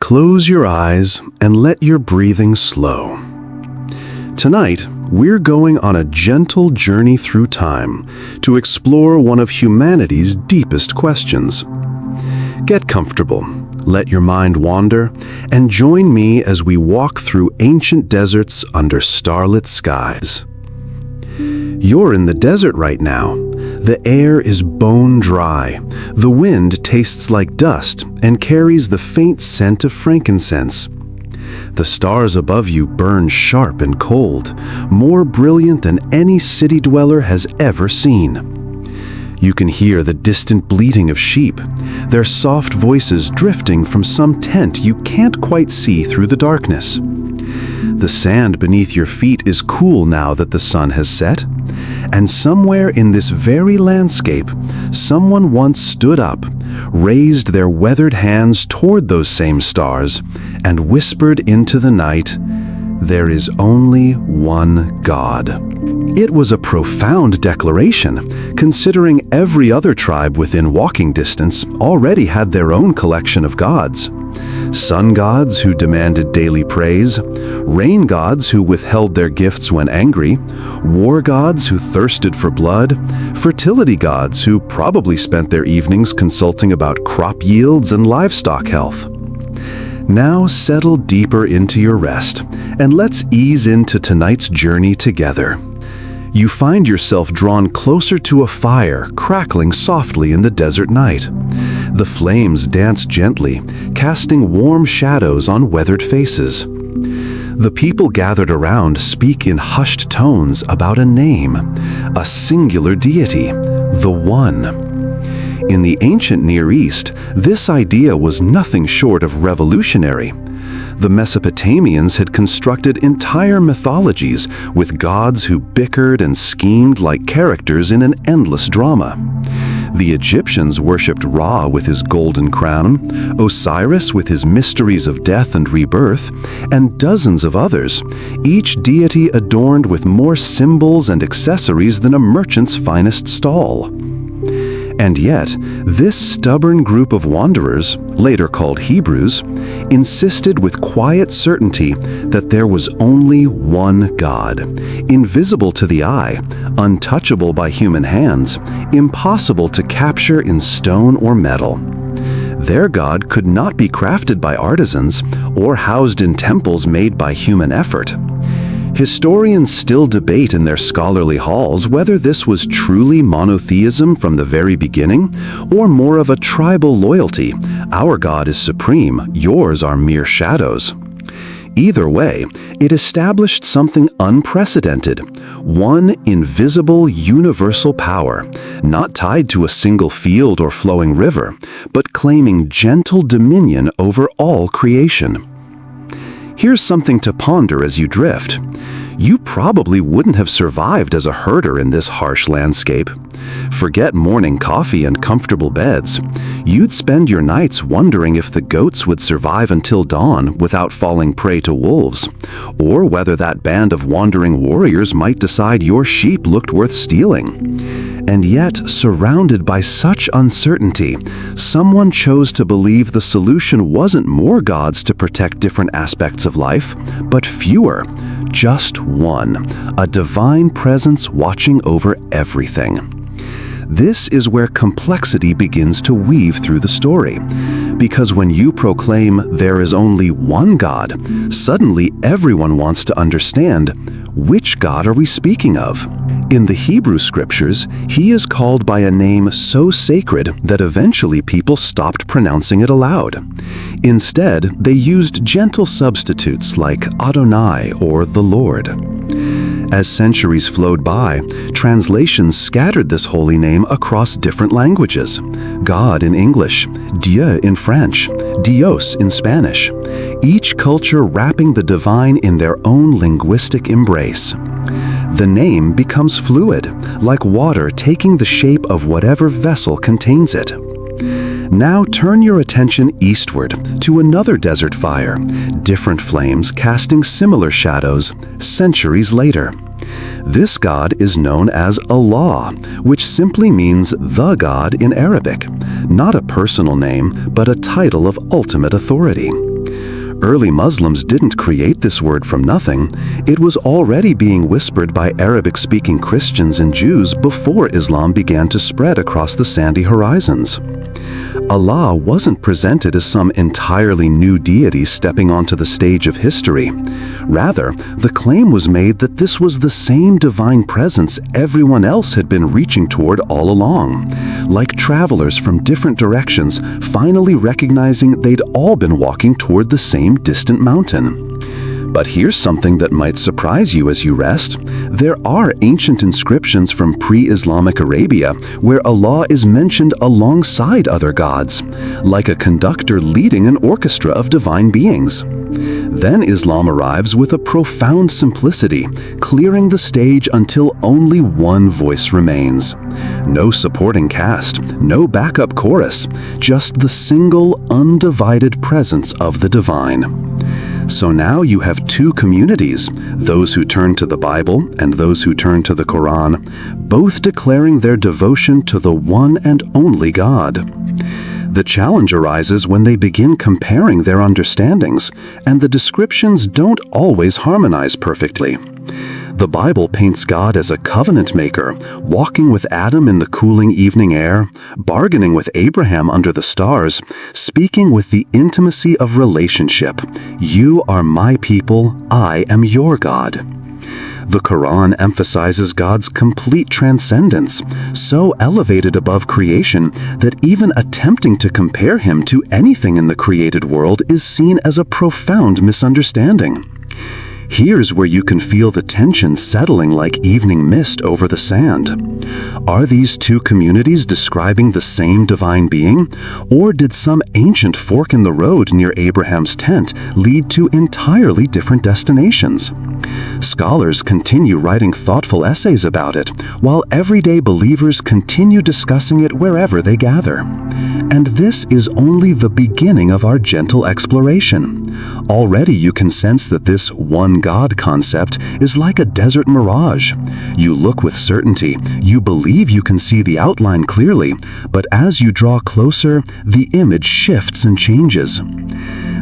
Close your eyes and let your breathing slow. Tonight, we're going on a gentle journey through time to explore one of humanity's deepest questions. Get comfortable, let your mind wander, and join me as we walk through ancient deserts under starlit skies. You're in the desert right now. The air is bone dry. The wind tastes like dust and carries the faint scent of frankincense. The stars above you burn sharp and cold, more brilliant than any city dweller has ever seen. You can hear the distant bleating of sheep, their soft voices drifting from some tent you can't quite see through the darkness. The sand beneath your feet is cool now that the sun has set, and somewhere in this very landscape, someone once stood up, raised their weathered hands toward those same stars, and whispered into the night, "There is only one God." It was a profound declaration, considering every other tribe within walking distance already had their own collection of gods. Sun gods who demanded daily praise, rain gods who withheld their gifts when angry, war gods who thirsted for blood, fertility gods who probably spent their evenings consulting about crop yields and livestock health. Now settle deeper into your rest, and let's ease into tonight's journey together. You find yourself drawn closer to a fire crackling softly in the desert night. The flames dance gently, casting warm shadows on weathered faces. The people gathered around speak in hushed tones about a name, a singular deity, the One. In the ancient Near East, this idea was nothing short of revolutionary. The Mesopotamians had constructed entire mythologies with gods who bickered and schemed like characters in an endless drama. The Egyptians worshipped Ra with his golden crown, Osiris with his mysteries of death and rebirth, and dozens of others, each deity adorned with more symbols and accessories than a merchant's finest stall. And yet, this stubborn group of wanderers, later called Hebrews, insisted with quiet certainty that there was only one God, invisible to the eye, untouchable by human hands, impossible to capture in stone or metal. Their God could not be crafted by artisans or housed in temples made by human effort. Historians still debate in their scholarly halls whether this was truly monotheism from the very beginning, or more of a tribal loyalty. Our God is supreme, yours are mere shadows. Either way, it established something unprecedented, one invisible universal power, not tied to a single field or flowing river, but claiming gentle dominion over all creation. Here's something to ponder as you drift. You probably wouldn't have survived as a herder in this harsh landscape. Forget morning coffee and comfortable beds. You'd spend your nights wondering if the goats would survive until dawn without falling prey to wolves, or whether that band of wandering warriors might decide your sheep looked worth stealing. And yet, surrounded by such uncertainty, someone chose to believe the solution wasn't more gods to protect different aspects of life, but fewer, just one, a divine presence watching over everything. This is where complexity begins to weave through the story, because when you proclaim there is only one God, suddenly everyone wants to understand, which God are we speaking of? In the Hebrew scriptures, he is called by a name so sacred that eventually people stopped pronouncing it aloud. Instead, they used gentle substitutes like Adonai or the Lord. As centuries flowed by, translations scattered this holy name across different languages. God in English, Dieu in French, Dios in Spanish, each culture wrapping the divine in their own linguistic embrace. The name becomes fluid, like water taking the shape of whatever vessel contains it. Now turn your attention eastward to another desert fire, different flames casting similar shadows centuries later. This god is known as Allah, which simply means the God in Arabic, not a personal name, but a title of ultimate authority. Early Muslims didn't create this word from nothing. It was already being whispered by Arabic-speaking Christians and Jews before Islam began to spread across the sandy horizons. Allah wasn't presented as some entirely new deity stepping onto the stage of history. Rather, the claim was made that this was the same divine presence everyone else had been reaching toward all along, like travelers from different directions finally recognizing they'd all been walking toward the same distant mountain. But here's something that might surprise you as you rest. There are ancient inscriptions from pre-Islamic Arabia where Allah is mentioned alongside other gods, like a conductor leading an orchestra of divine beings. Then Islam arrives with a profound simplicity, clearing the stage until only one voice remains. No supporting cast, no backup chorus, just the single, undivided presence of the divine. So now you have two communities, those who turn to the Bible and those who turn to the Quran, both declaring their devotion to the one and only God. The challenge arises when they begin comparing their understandings, and the descriptions don't always harmonize perfectly. The Bible paints God as a covenant maker, walking with Adam in the cooling evening air, bargaining with Abraham under the stars, speaking with the intimacy of relationship. You are my people, I am your God. The Quran emphasizes God's complete transcendence, so elevated above creation that even attempting to compare him to anything in the created world is seen as a profound misunderstanding. Here's where you can feel the tension settling like evening mist over the sand. Are these two communities describing the same divine being? Or did some ancient fork in the road near Abraham's tent lead to entirely different destinations? Scholars continue writing thoughtful essays about it, while everyday believers continue discussing it wherever they gather. And this is only the beginning of our gentle exploration. Already you can sense that this one God concept is like a desert mirage. You look with certainty, you believe you can see the outline clearly, but as you draw closer, the image shifts and changes.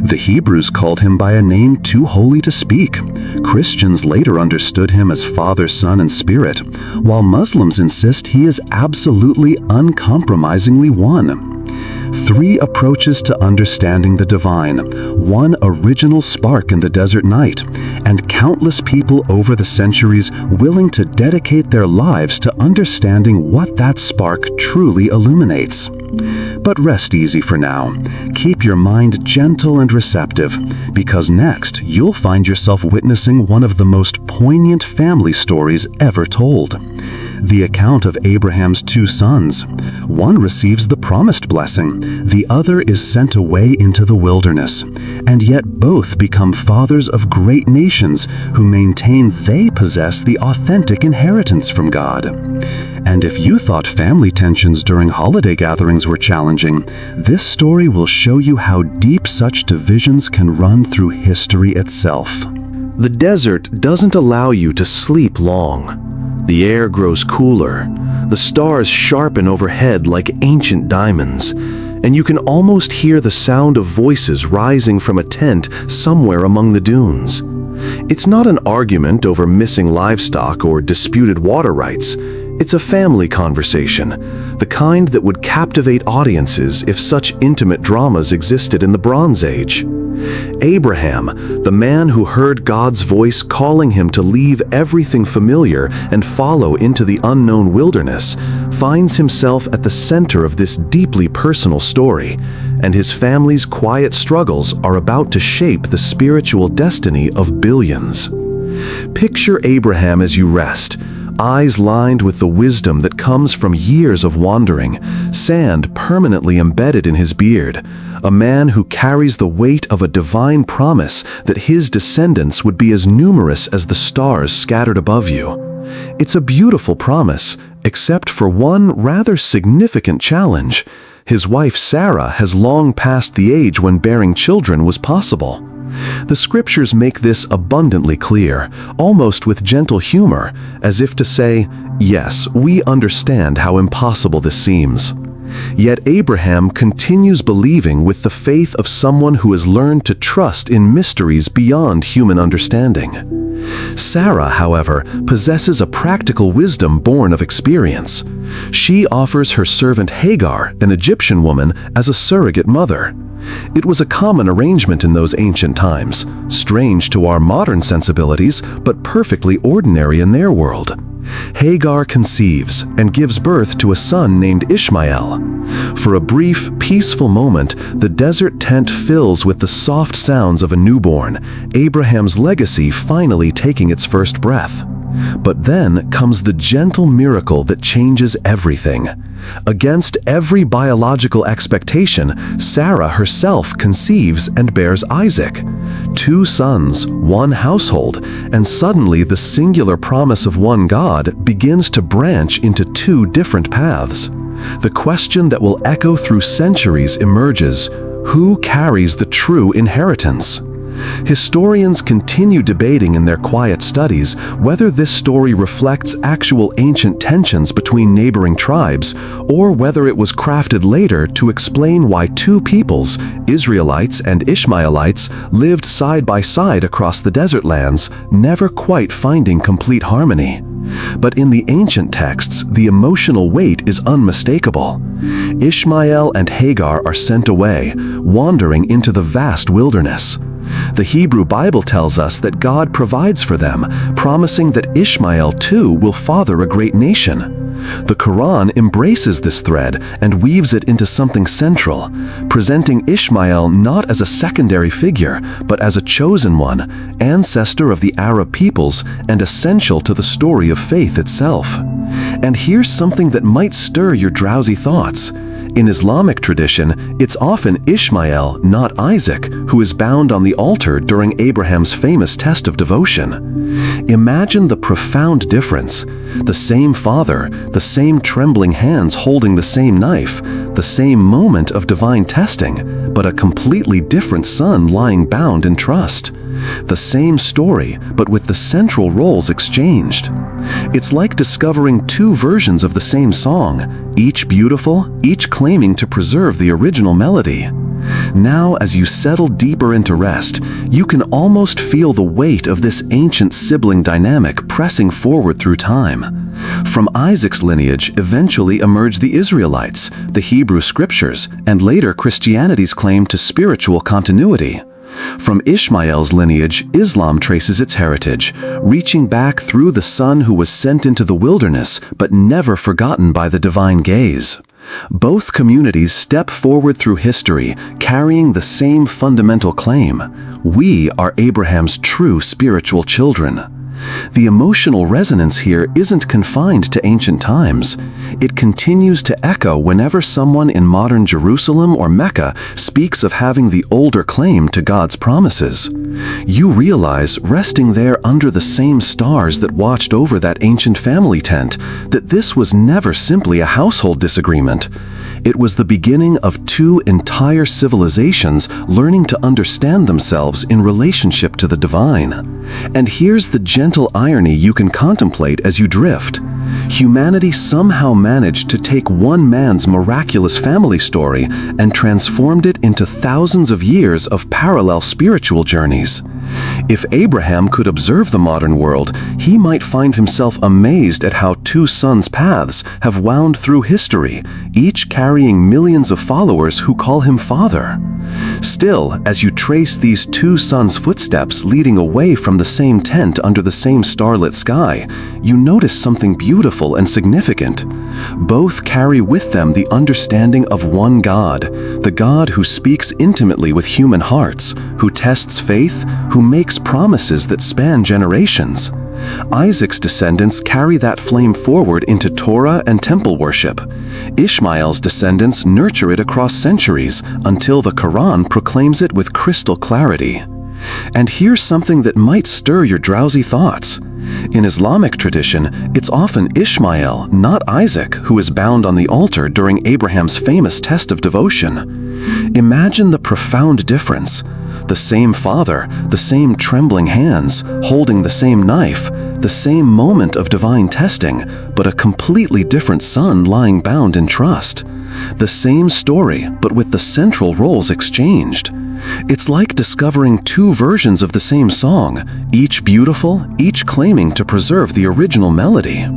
The Hebrews called him by a name too holy to speak. Christians later understood him as Father, Son, and Spirit, while Muslims insist he is absolutely uncompromisingly one. Three approaches to understanding the divine, one original spark in the desert night, and countless people over the centuries willing to dedicate their lives to understanding what that spark truly illuminates. But rest easy for now. Keep your mind gentle and receptive, because next you'll find yourself witnessing one of the most poignant family stories ever told. The account of Abraham's two sons. One receives the promised blessing, the other is sent away into the wilderness, and yet both become fathers of great nations who maintain they possess the authentic inheritance from God. And if you thought family tensions during holiday gatherings were challenging, this story will show you how deep such divisions can run through history itself. The desert doesn't allow you to sleep long. The air grows cooler, the stars sharpen overhead like ancient diamonds, and you can almost hear the sound of voices rising from a tent somewhere among the dunes. It's not an argument over missing livestock or disputed water rights. It's a family conversation, the kind that would captivate audiences if such intimate dramas existed in the Bronze Age. Abraham, the man who heard God's voice calling him to leave everything familiar and follow into the unknown wilderness, finds himself at the center of this deeply personal story, and his family's quiet struggles are about to shape the spiritual destiny of billions. Picture Abraham as you rest, eyes lined with the wisdom that comes from years of wandering, sand permanently embedded in his beard, a man who carries the weight of a divine promise that his descendants would be as numerous as the stars scattered above you. It's a beautiful promise, except for one rather significant challenge. His wife Sarah has long passed the age when bearing children was possible. The scriptures make this abundantly clear, almost with gentle humor, as if to say, yes, we understand how impossible this seems. Yet Abraham continues believing with the faith of someone who has learned to trust in mysteries beyond human understanding. Sarah, however, possesses a practical wisdom born of experience. She offers her servant Hagar, an Egyptian woman, as a surrogate mother. It was a common arrangement in those ancient times, strange to our modern sensibilities, but perfectly ordinary in their world. Hagar conceives and gives birth to a son named Ishmael. For a brief, peaceful moment, the desert tent fills with the soft sounds of a newborn, Abraham's legacy finally taking its first breath. But then comes the gentle miracle that changes everything. Against every biological expectation, Sarah herself conceives and bears Isaac. 2 sons, 1 household, and suddenly the singular promise of one God begins to branch into 2 different paths. The question that will echo through centuries emerges: who carries the true inheritance? Historians continue debating in their quiet studies whether this story reflects actual ancient tensions between neighboring tribes, or whether it was crafted later to explain why 2 peoples, Israelites and Ishmaelites, lived side by side across the desert lands, never quite finding complete harmony. But in the ancient texts, the emotional weight is unmistakable. Ishmael and Hagar are sent away, wandering into the vast wilderness. The Hebrew Bible tells us that God provides for them, promising that Ishmael too will father a great nation. The Quran embraces this thread and weaves it into something central, presenting Ishmael not as a secondary figure, but as a chosen one, ancestor of the Arab peoples and essential to the story of faith itself. And here's something that might stir your drowsy thoughts. In Islamic tradition, it's often Ishmael, not Isaac, who is bound on the altar during Abraham's famous test of devotion. Imagine the profound difference. The same father, the same trembling hands holding the same knife, the same moment of divine testing, but a completely different son lying bound in trust. The same story, but with the central roles exchanged. It's like discovering 2 versions of the same song, each beautiful, each claiming to preserve the original melody. Now, as you settle deeper into rest, you can almost feel the weight of this ancient sibling dynamic pressing forward through time. From Isaac's lineage eventually emerged the Israelites, the Hebrew Scriptures, and later Christianity's claim to spiritual continuity. From Ishmael's lineage, Islam traces its heritage, reaching back through the son who was sent into the wilderness but never forgotten by the divine gaze. Both communities step forward through history, carrying the same fundamental claim: we are Abraham's true spiritual children. The emotional resonance here isn't confined to ancient times. It continues to echo whenever someone in modern Jerusalem or Mecca speaks of having the older claim to God's promises. You realize, resting there under the same stars that watched over that ancient family tent, that this was never simply a household disagreement. It was the beginning of 2 entire civilizations learning to understand themselves in relationship to the divine. And here's the gentle irony you can contemplate as you drift. Humanity somehow managed to take one man's miraculous family story and transformed it into thousands of years of parallel spiritual journeys. If Abraham could observe the modern world, he might find himself amazed at how 2 sons' paths have wound through history, each carrying millions of followers who call him father. Still, as you trace these 2 sons' footsteps leading away from the same tent under the same starlit sky, you notice something beautiful and significant. Both carry with them the understanding of one God, the God who speaks intimately with human hearts, who tests faith, who makes promises that span generations. Isaac's descendants carry that flame forward into Torah and temple worship. Ishmael's descendants nurture it across centuries until the Quran proclaims it with crystal clarity. And here's something that might stir your drowsy thoughts. In Islamic tradition, it's often Ishmael, not Isaac, who is bound on the altar during Abraham's famous test of devotion. Imagine the profound difference. the same father, the same trembling hands, holding the same knife, the same moment of divine testing, but a completely different son lying bound in trust. The same story, but with the central roles exchanged. It's like discovering two versions of the same song, each beautiful, each claiming to preserve the original melody.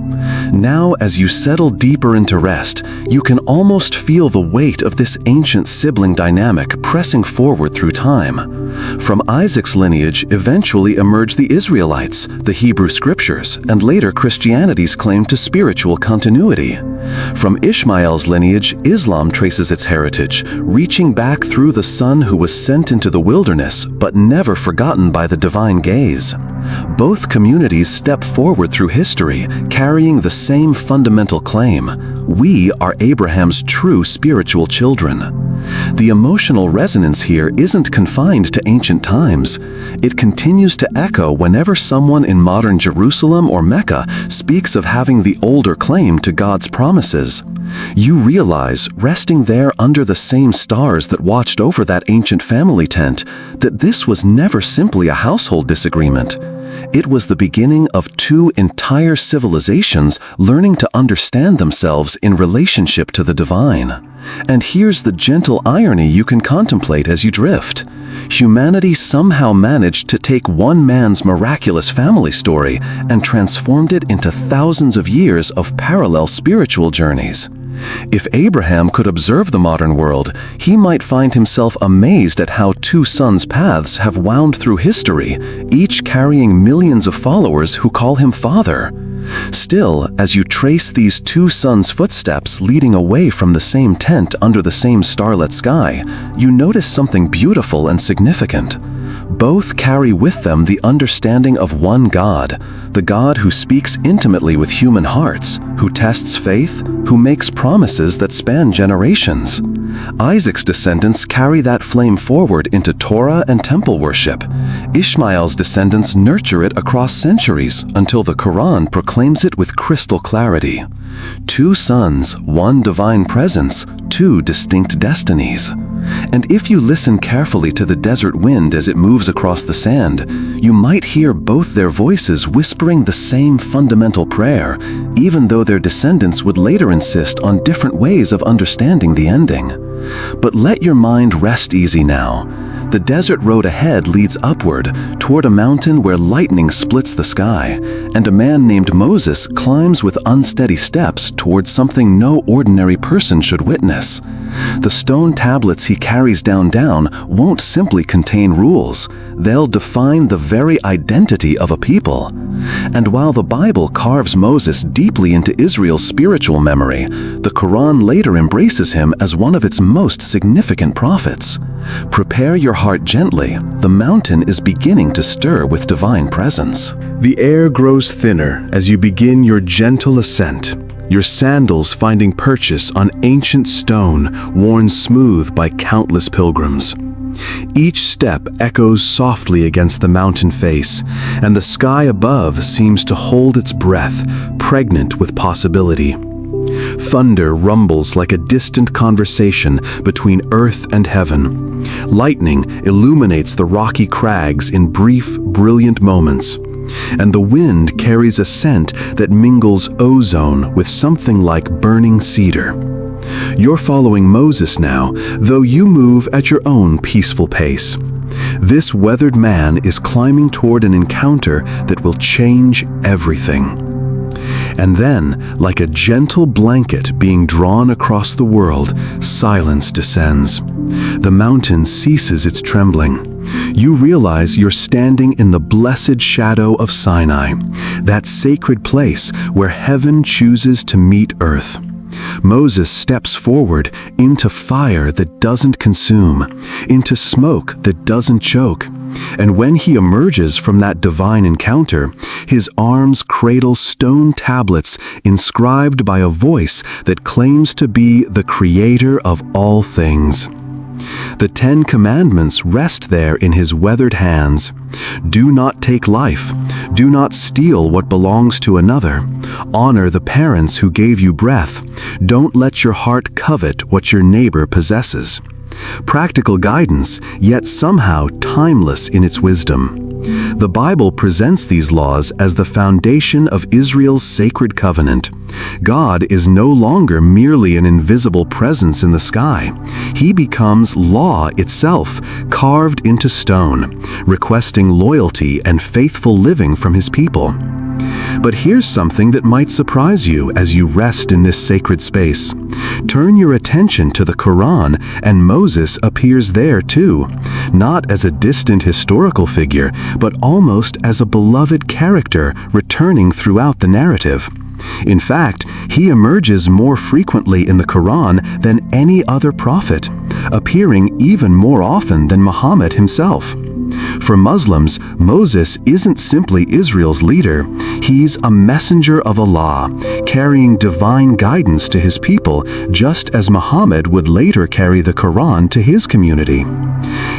Now, as you settle deeper into rest, you can almost feel the weight of this ancient sibling dynamic pressing forward through time. From Isaac's lineage eventually emerged the Israelites, the Hebrew Scriptures, and later Christianity's claim to spiritual continuity. From Ishmael's lineage, Islam traces its heritage, reaching back through the son who was sent into the wilderness but never forgotten by the divine gaze. Both communities step forward through history, carrying the same fundamental claim: we are Abraham's true spiritual children. The emotional resonance here isn't confined to ancient times. It continues to echo whenever someone in modern Jerusalem or Mecca speaks of having the older claim to God's promises. You realize, resting there under the same stars that watched over that ancient family tent, that this was never simply a household disagreement. It was the beginning of two entire civilizations learning to understand themselves in relationship to the divine. And here's the gentle irony you can contemplate as you drift. Humanity somehow managed to take one man's miraculous family story and transformed it into thousands of years of parallel spiritual journeys. If Abraham could observe the modern world, he might find himself amazed at how two sons' paths have wound through history, each carrying millions of followers who call him father. Still, as you trace these two sons' footsteps leading away from the same tent under the same starlit sky, you notice something beautiful and significant. Both carry with them the understanding of one God, the God who speaks intimately with human hearts, who tests faith, who makes promises that span generations. Isaac's descendants carry that flame forward into Torah and temple worship. Ishmael's descendants nurture it across centuries until the Quran proclaims it with crystal clarity. Two sons, one divine presence, two distinct destinies. And if you listen carefully to the desert wind as it moves across the sand, you might hear both their voices whispering the same fundamental prayer, even though their descendants would later insist on different ways of understanding the ending. But let your mind rest easy now. The desert road ahead leads upward, toward a mountain where lightning splits the sky, and a man named Moses climbs with unsteady steps towards something no ordinary person should witness. The stone tablets he carries down won't simply contain rules. They'll define the very identity of a people. And while the Bible carves Moses deeply into Israel's spiritual memory, the Quran later embraces him as one of its most significant prophets. Prepare your heart gently. The mountain is beginning to stir with divine presence. The air grows thinner as you begin your gentle ascent, your sandals finding purchase on ancient stone worn smooth by countless pilgrims. Each step echoes softly against the mountain face, and the sky above seems to hold its breath, pregnant with possibility. Thunder rumbles like a distant conversation between earth and heaven. Lightning illuminates the rocky crags in brief, brilliant moments. And the wind carries a scent that mingles ozone with something like burning cedar. You're following Moses now, though you move at your own peaceful pace. This weathered man is climbing toward an encounter that will change everything. And then, like a gentle blanket being drawn across the world, silence descends. The mountain ceases its trembling. You realize you're standing in the blessed shadow of Sinai, that sacred place where heaven chooses to meet earth. Moses steps forward into fire that doesn't consume, into smoke that doesn't choke. And when he emerges from that divine encounter, his arms cradle stone tablets inscribed by a voice that claims to be the creator of all things. The 10 Commandments rest there in his weathered hands. Do not take life. Do not steal what belongs to another. Honor the parents who gave you breath. Don't let your heart covet what your neighbor possesses. Practical guidance, yet somehow timeless in its wisdom. The Bible presents these laws as the foundation of Israel's sacred covenant. God is no longer merely an invisible presence in the sky. He becomes law itself, carved into stone, requesting loyalty and faithful living from His people. But here's something that might surprise you as you rest in this sacred space. Turn your attention to the Quran, and Moses appears there too, not as a distant historical figure, but almost as a beloved character returning throughout the narrative. In fact, he emerges more frequently in the Quran than any other prophet, appearing even more often than Muhammad himself. For Muslims, Moses isn't simply Israel's leader, he's a messenger of Allah, carrying divine guidance to his people, just as Muhammad would later carry the Quran to his community.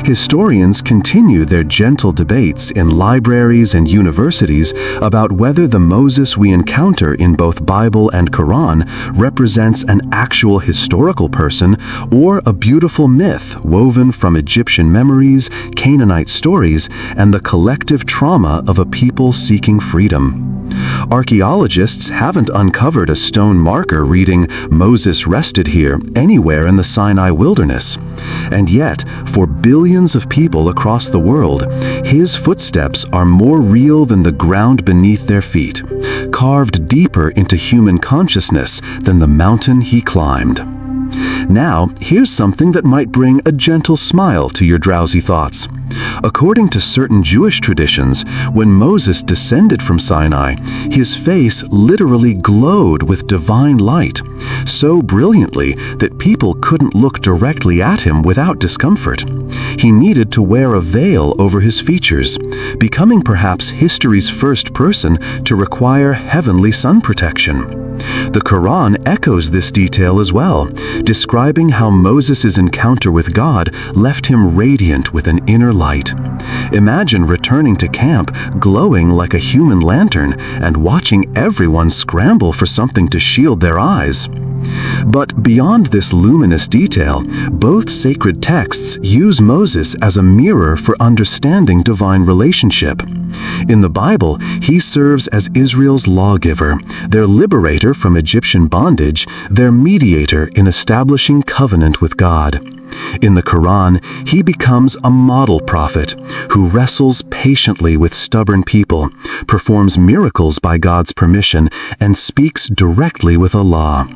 Historians continue their gentle debates in libraries and universities about whether the Moses we encounter in both Bible and Quran represents an actual historical person or a beautiful myth woven from Egyptian memories, Canaanite stories, and the collective trauma of a people seeking freedom. Archaeologists haven't uncovered a stone marker reading "Moses rested here" anywhere in the Sinai wilderness. And yet, for billions of people across the world, his footsteps are more real than the ground beneath their feet, carved deeper into human consciousness than the mountain he climbed. Now, here's something that might bring a gentle smile to your drowsy thoughts. According to certain Jewish traditions, when Moses descended from Sinai, his face literally glowed with divine light, so brilliantly that people couldn't look directly at him without discomfort. He needed to wear a veil over his features, becoming perhaps history's first person to require heavenly sun protection. The Quran echoes this detail as well, describing how Moses' encounter with God left him radiant with an inner light. Imagine returning to camp glowing like a human lantern and watching everyone scramble for something to shield their eyes. But beyond this luminous detail, both sacred texts use Moses as a mirror for understanding divine relationship. In the Bible, he serves as Israel's lawgiver, their liberator from Egyptian bondage, their mediator in establishing covenant with God. In the Quran, he becomes a model prophet who wrestles patiently with stubborn people, performs miracles by God's permission, and speaks directly with Allah.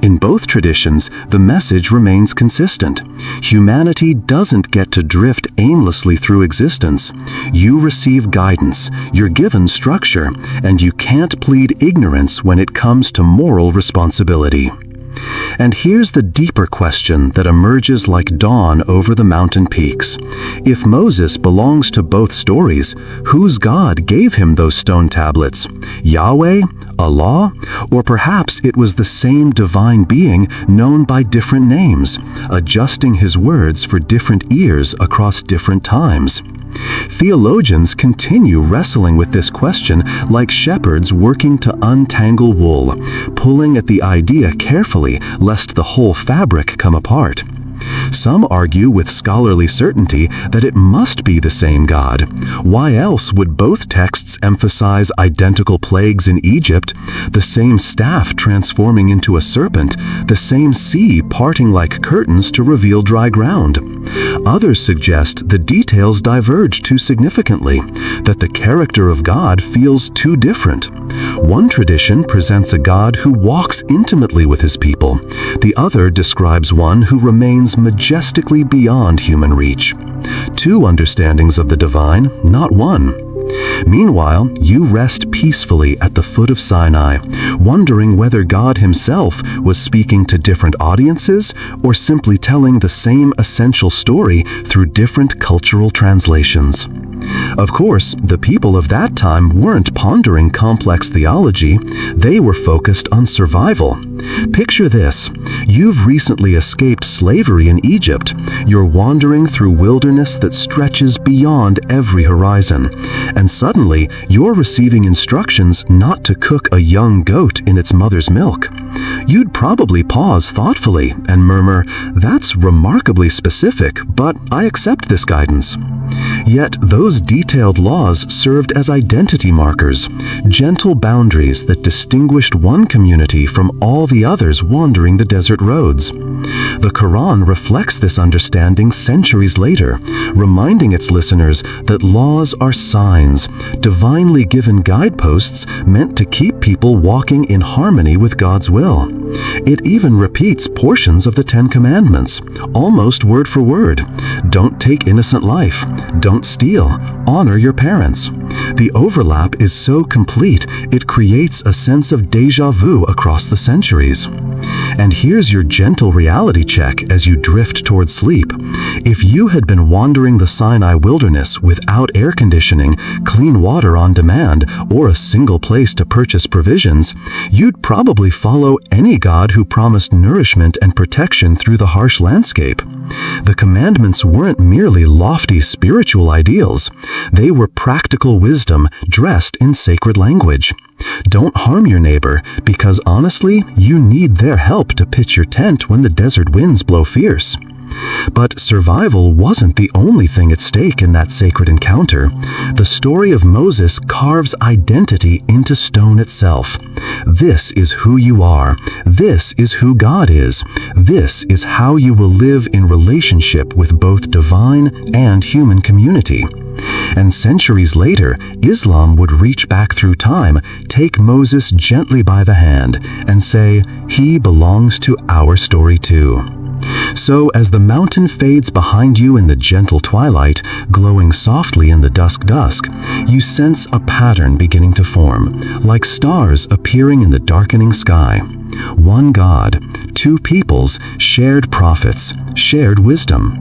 In both traditions, the message remains consistent. Humanity doesn't get to drift aimlessly through existence. You receive guidance, you're given structure, and you can't plead ignorance when it comes to moral responsibility. And here's the deeper question that emerges like dawn over the mountain peaks. If Moses belongs to both stories, whose God gave him those stone tablets? Yahweh? Allah? Or perhaps it was the same divine being known by different names, adjusting his words for different ears across different times? Theologians continue wrestling with this question like shepherds working to untangle wool, pulling at the idea carefully lest the whole fabric come apart. Some argue with scholarly certainty that it must be the same God. Why else would both texts emphasize identical plagues in Egypt, the same staff transforming into a serpent, the same sea parting like curtains to reveal dry ground? Others suggest the details diverge too significantly, that the character of God feels too different. One tradition presents a God who walks intimately with his people. The other describes one who remains majestically beyond human reach. Two understandings of the divine, not one. Meanwhile, you rest peacefully at the foot of Sinai, wondering whether God himself was speaking to different audiences or simply telling the same essential story through different cultural translations. Of course, the people of that time weren't pondering complex theology. They were focused on survival. Picture this. You've recently escaped slavery in Egypt. You're wandering through wilderness that stretches beyond every horizon. And suddenly, you're receiving instructions not to cook a young goat in its mother's milk. You'd probably pause thoughtfully and murmur, "That's remarkably specific, but I accept this guidance." Yet those detailed laws served as identity markers, gentle boundaries that distinguished one community from all the others wandering the desert roads. The Quran reflects this understanding centuries later, reminding its listeners that laws are signs, divinely given guideposts meant to keep people walking in harmony with God's will. It even repeats portions of the Ten Commandments, almost word for word. Don't take innocent life. Don't steal. Honor your parents. The overlap is so complete, it creates a sense of déjà vu across the centuries. And here's your gentle reality check as you drift toward sleep. If you had been wandering the Sinai wilderness without air conditioning, clean water on demand, or a single place to purchase provisions, you'd probably follow any god who promised nourishment and protection through the harsh landscape. The commandments weren't merely lofty spiritual ideals. They were practical wisdom dressed in sacred language. Don't harm your neighbor, because honestly, you need their help to pitch your tent when the desert winds blow fierce. But survival wasn't the only thing at stake in that sacred encounter. The story of Moses carves identity into stone itself. This is who you are. This is who God is. This is how you will live in relationship with both divine and human community. And centuries later, Islam would reach back through time, take Moses gently by the hand, and say, "He belongs to our story too." So as the mountain fades behind you in the gentle twilight, glowing softly in the dusk, you sense a pattern beginning to form, like stars appearing in the darkening sky. One God, two peoples, shared prophets, shared wisdom.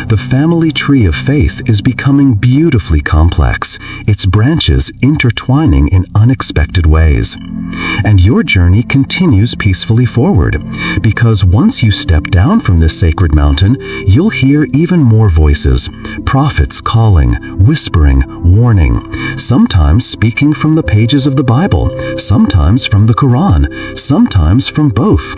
The family tree of faith is becoming beautifully complex, its branches intertwining in unexpected ways. And your journey continues peacefully forward, because once you step down from this sacred mountain, you'll hear even more voices, prophets calling, whispering, warning, sometimes speaking from the pages of the Bible, sometimes from the Quran, sometimes from both.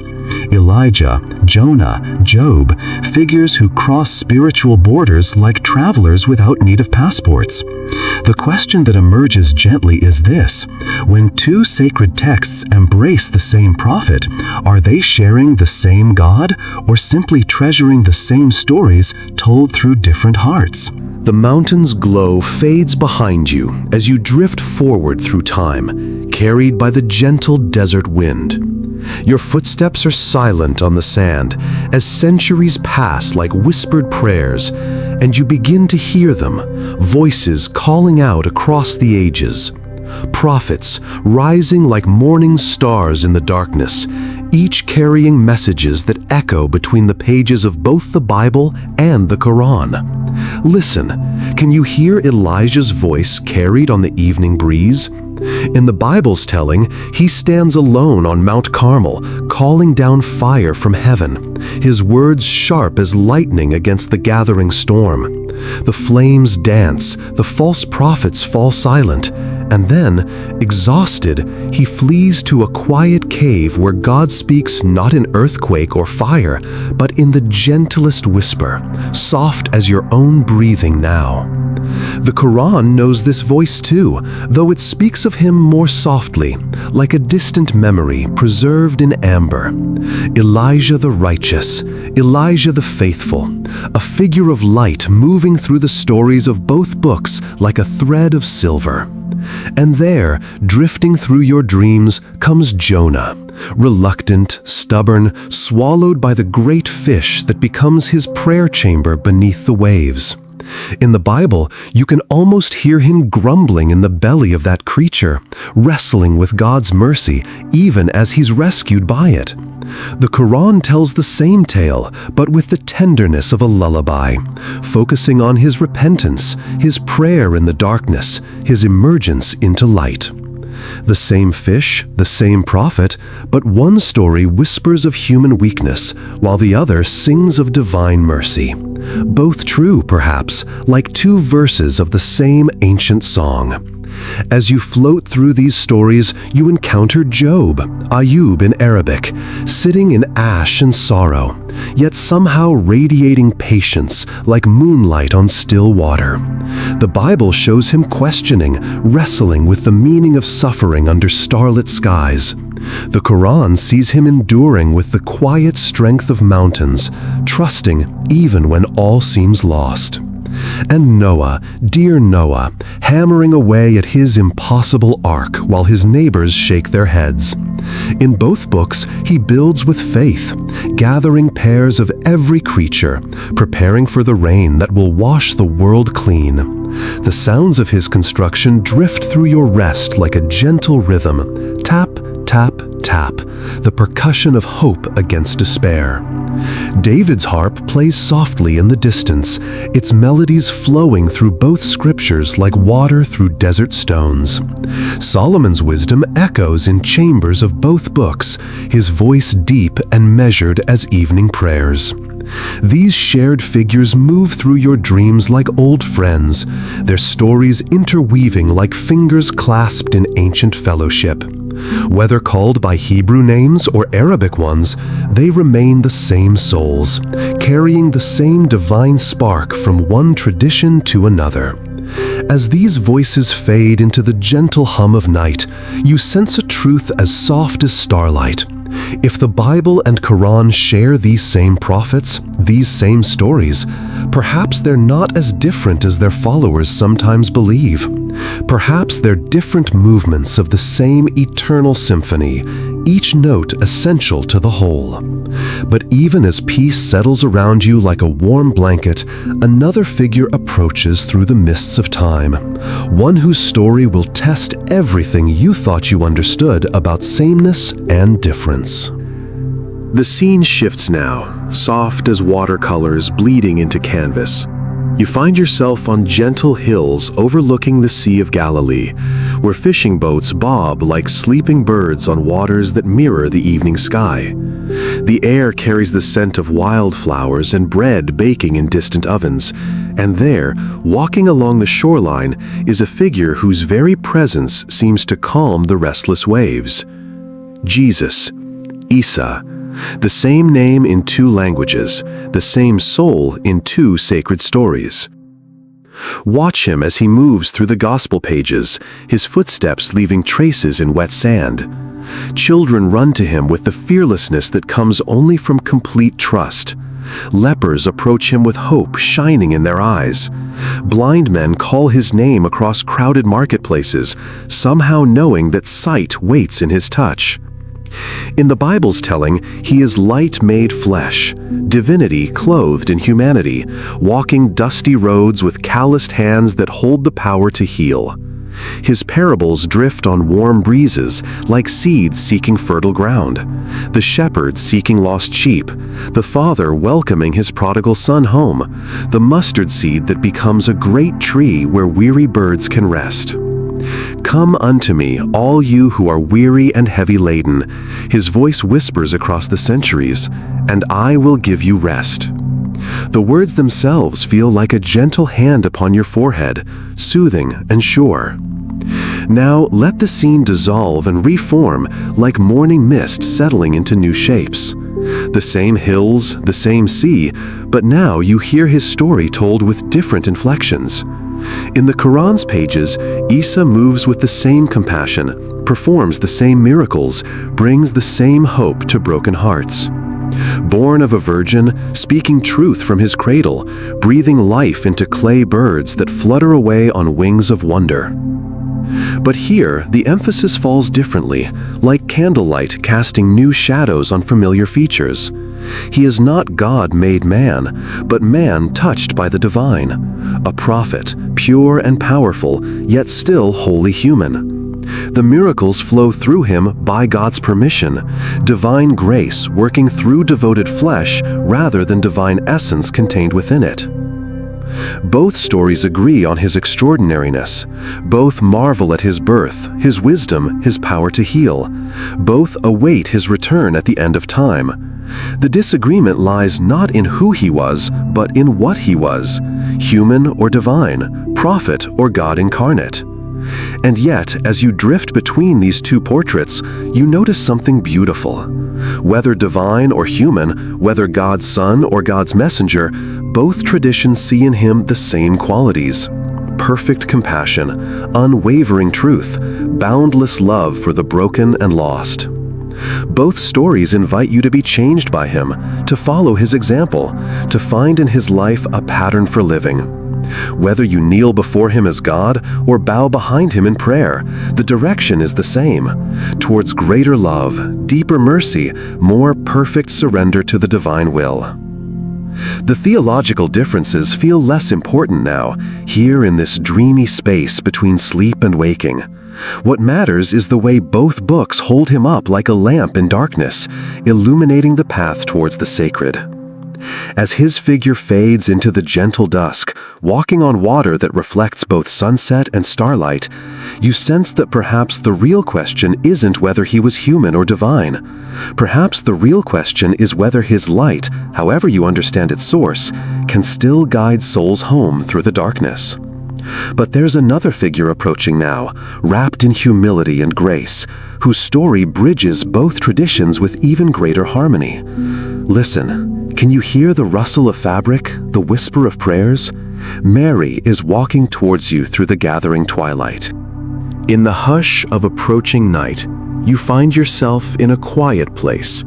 Elijah, Jonah, Job, figures who cross spiritual borders like travelers without need of passports. The question that emerges gently is this: when two sacred texts embrace the same prophet, are they sharing the same God or simply treasuring the same stories told through different hearts? The mountain's glow fades behind you as you drift forward through time, carried by the gentle desert wind. Your footsteps are silent on the sand as centuries pass like whispered prayers, and you begin to hear them, voices calling out across the ages. Prophets rising like morning stars in the darkness, each carrying messages that echo between the pages of both the Bible and the Quran. Listen, can you hear Elijah's voice carried on the evening breeze? In the Bible's telling, he stands alone on Mount Carmel, calling down fire from heaven, his words sharp as lightning against the gathering storm. The flames dance, the false prophets fall silent, and then, exhausted, he flees to a quiet cave where God speaks not in earthquake or fire, but in the gentlest whisper, soft as your own breathing now. The Quran knows this voice too, though it speaks of him more softly, like a distant memory preserved in amber. Elijah the righteous, Elijah the faithful, a figure of light moving through the stories of both books like a thread of silver. And there, drifting through your dreams, comes Jonah, reluctant, stubborn, swallowed by the great fish that becomes his prayer chamber beneath the waves. In the Bible, you can almost hear him grumbling in the belly of that creature, wrestling with God's mercy, even as he's rescued by it. The Quran tells the same tale, but with the tenderness of a lullaby, focusing on his repentance, his prayer in the darkness, his emergence into light. The same fish, the same prophet, but one story whispers of human weakness, while the other sings of divine mercy. Both true, perhaps, like two verses of the same ancient song. As you float through these stories, you encounter Job, Ayub in Arabic, sitting in ash and sorrow, yet somehow radiating patience like moonlight on still water. The Bible shows him questioning, wrestling with the meaning of suffering under starlit skies. The Quran sees him enduring with the quiet strength of mountains, trusting even when all seems lost. And Noah, dear Noah, hammering away at his impossible ark while his neighbors shake their heads. In both books, he builds with faith, gathering pairs of every creature, preparing for the rain that will wash the world clean. The sounds of his construction drift through your rest like a gentle rhythm, tap, tap, tap, the percussion of hope against despair. David's harp plays softly in the distance, its melodies flowing through both scriptures like water through desert stones. Solomon's wisdom echoes in chambers of both books, his voice deep and measured as evening prayers. These shared figures move through your dreams like old friends, their stories interweaving like fingers clasped in ancient fellowship. Whether called by Hebrew names or Arabic ones, they remain the same souls, carrying the same divine spark from one tradition to another. As these voices fade into the gentle hum of night, you sense a truth as soft as starlight. If the Bible and Quran share these same prophets, these same stories, perhaps they're not as different as their followers sometimes believe. Perhaps they're different movements of the same eternal symphony, each note essential to the whole. But even as peace settles around you like a warm blanket, another figure approaches through the mists of time, one whose story will test everything you thought you understood about sameness and difference. The scene shifts now, soft as watercolors bleeding into canvas. You find yourself on gentle hills overlooking the Sea of Galilee, where fishing boats bob like sleeping birds on waters that mirror the evening sky. The air carries the scent of wildflowers and bread baking in distant ovens, and there, walking along the shoreline, is a figure whose very presence seems to calm the restless waves. Jesus, Isa, the same name in two languages, the same soul in two sacred stories. Watch him as he moves through the gospel pages, his footsteps leaving traces in wet sand. Children run to him with the fearlessness that comes only from complete trust. Lepers approach him with hope shining in their eyes. Blind men call his name across crowded marketplaces, somehow knowing that sight waits in his touch. In the Bible's telling, he is light made flesh, divinity clothed in humanity, walking dusty roads with calloused hands that hold the power to heal. His parables drift on warm breezes, like seeds seeking fertile ground. The shepherd seeking lost sheep, the father welcoming his prodigal son home, the mustard seed that becomes a great tree where weary birds can rest. Come unto me, all you who are weary and heavy laden, his voice whispers across the centuries, and I will give you rest. The words themselves feel like a gentle hand upon your forehead, soothing and sure. Now let the scene dissolve and reform like morning mist settling into new shapes. The same hills, the same sea, but now you hear his story told with different inflections. In the Quran's pages, Isa moves with the same compassion, performs the same miracles, brings the same hope to broken hearts. Born of a virgin, speaking truth from his cradle, breathing life into clay birds that flutter away on wings of wonder. But here, the emphasis falls differently, like candlelight casting new shadows on familiar features. He is not God made man, but man touched by the divine, a prophet, pure and powerful, yet still wholly human. The miracles flow through him by God's permission, divine grace working through devoted flesh rather than divine essence contained within it. Both stories agree on his extraordinariness. Both marvel at his birth, his wisdom, his power to heal. Both await his return at the end of time. The disagreement lies not in who he was, but in what he was, human or divine, prophet or God incarnate. And yet, as you drift between these two portraits, you notice something beautiful. Whether divine or human, whether God's son or God's messenger, both traditions see in him the same qualities: perfect compassion, unwavering truth, boundless love for the broken and lost. Both stories invite you to be changed by him, to follow his example, to find in his life a pattern for living. Whether you kneel before him as God or bow behind him in prayer, the direction is the same: towards greater love, deeper mercy, more perfect surrender to the divine will. The theological differences feel less important now, here in this dreamy space between sleep and waking. What matters is the way both books hold him up like a lamp in darkness, illuminating the path towards the sacred. As his figure fades into the gentle dusk, walking on water that reflects both sunset and starlight, you sense that perhaps the real question isn't whether he was human or divine. Perhaps the real question is whether his light, however you understand its source, can still guide souls home through the darkness. But there's another figure approaching now, wrapped in humility and grace, whose story bridges both traditions with even greater harmony. Listen, can you hear the rustle of fabric, the whisper of prayers? Mary is walking towards you through the gathering twilight. In the hush of approaching night, you find yourself in a quiet place,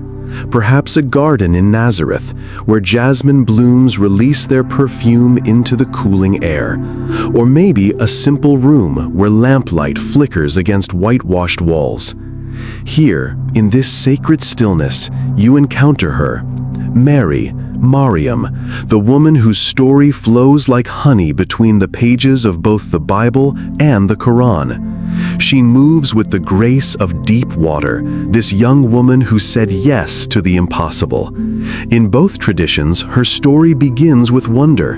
perhaps a garden in Nazareth, where jasmine blooms release their perfume into the cooling air, or maybe a simple room where lamplight flickers against whitewashed walls. Here, in this sacred stillness, you encounter her, Mary, Mariam, the woman whose story flows like honey between the pages of both the Bible and the Quran. She moves with the grace of deep water, this young woman who said yes to the impossible. In both traditions, her story begins with wonder,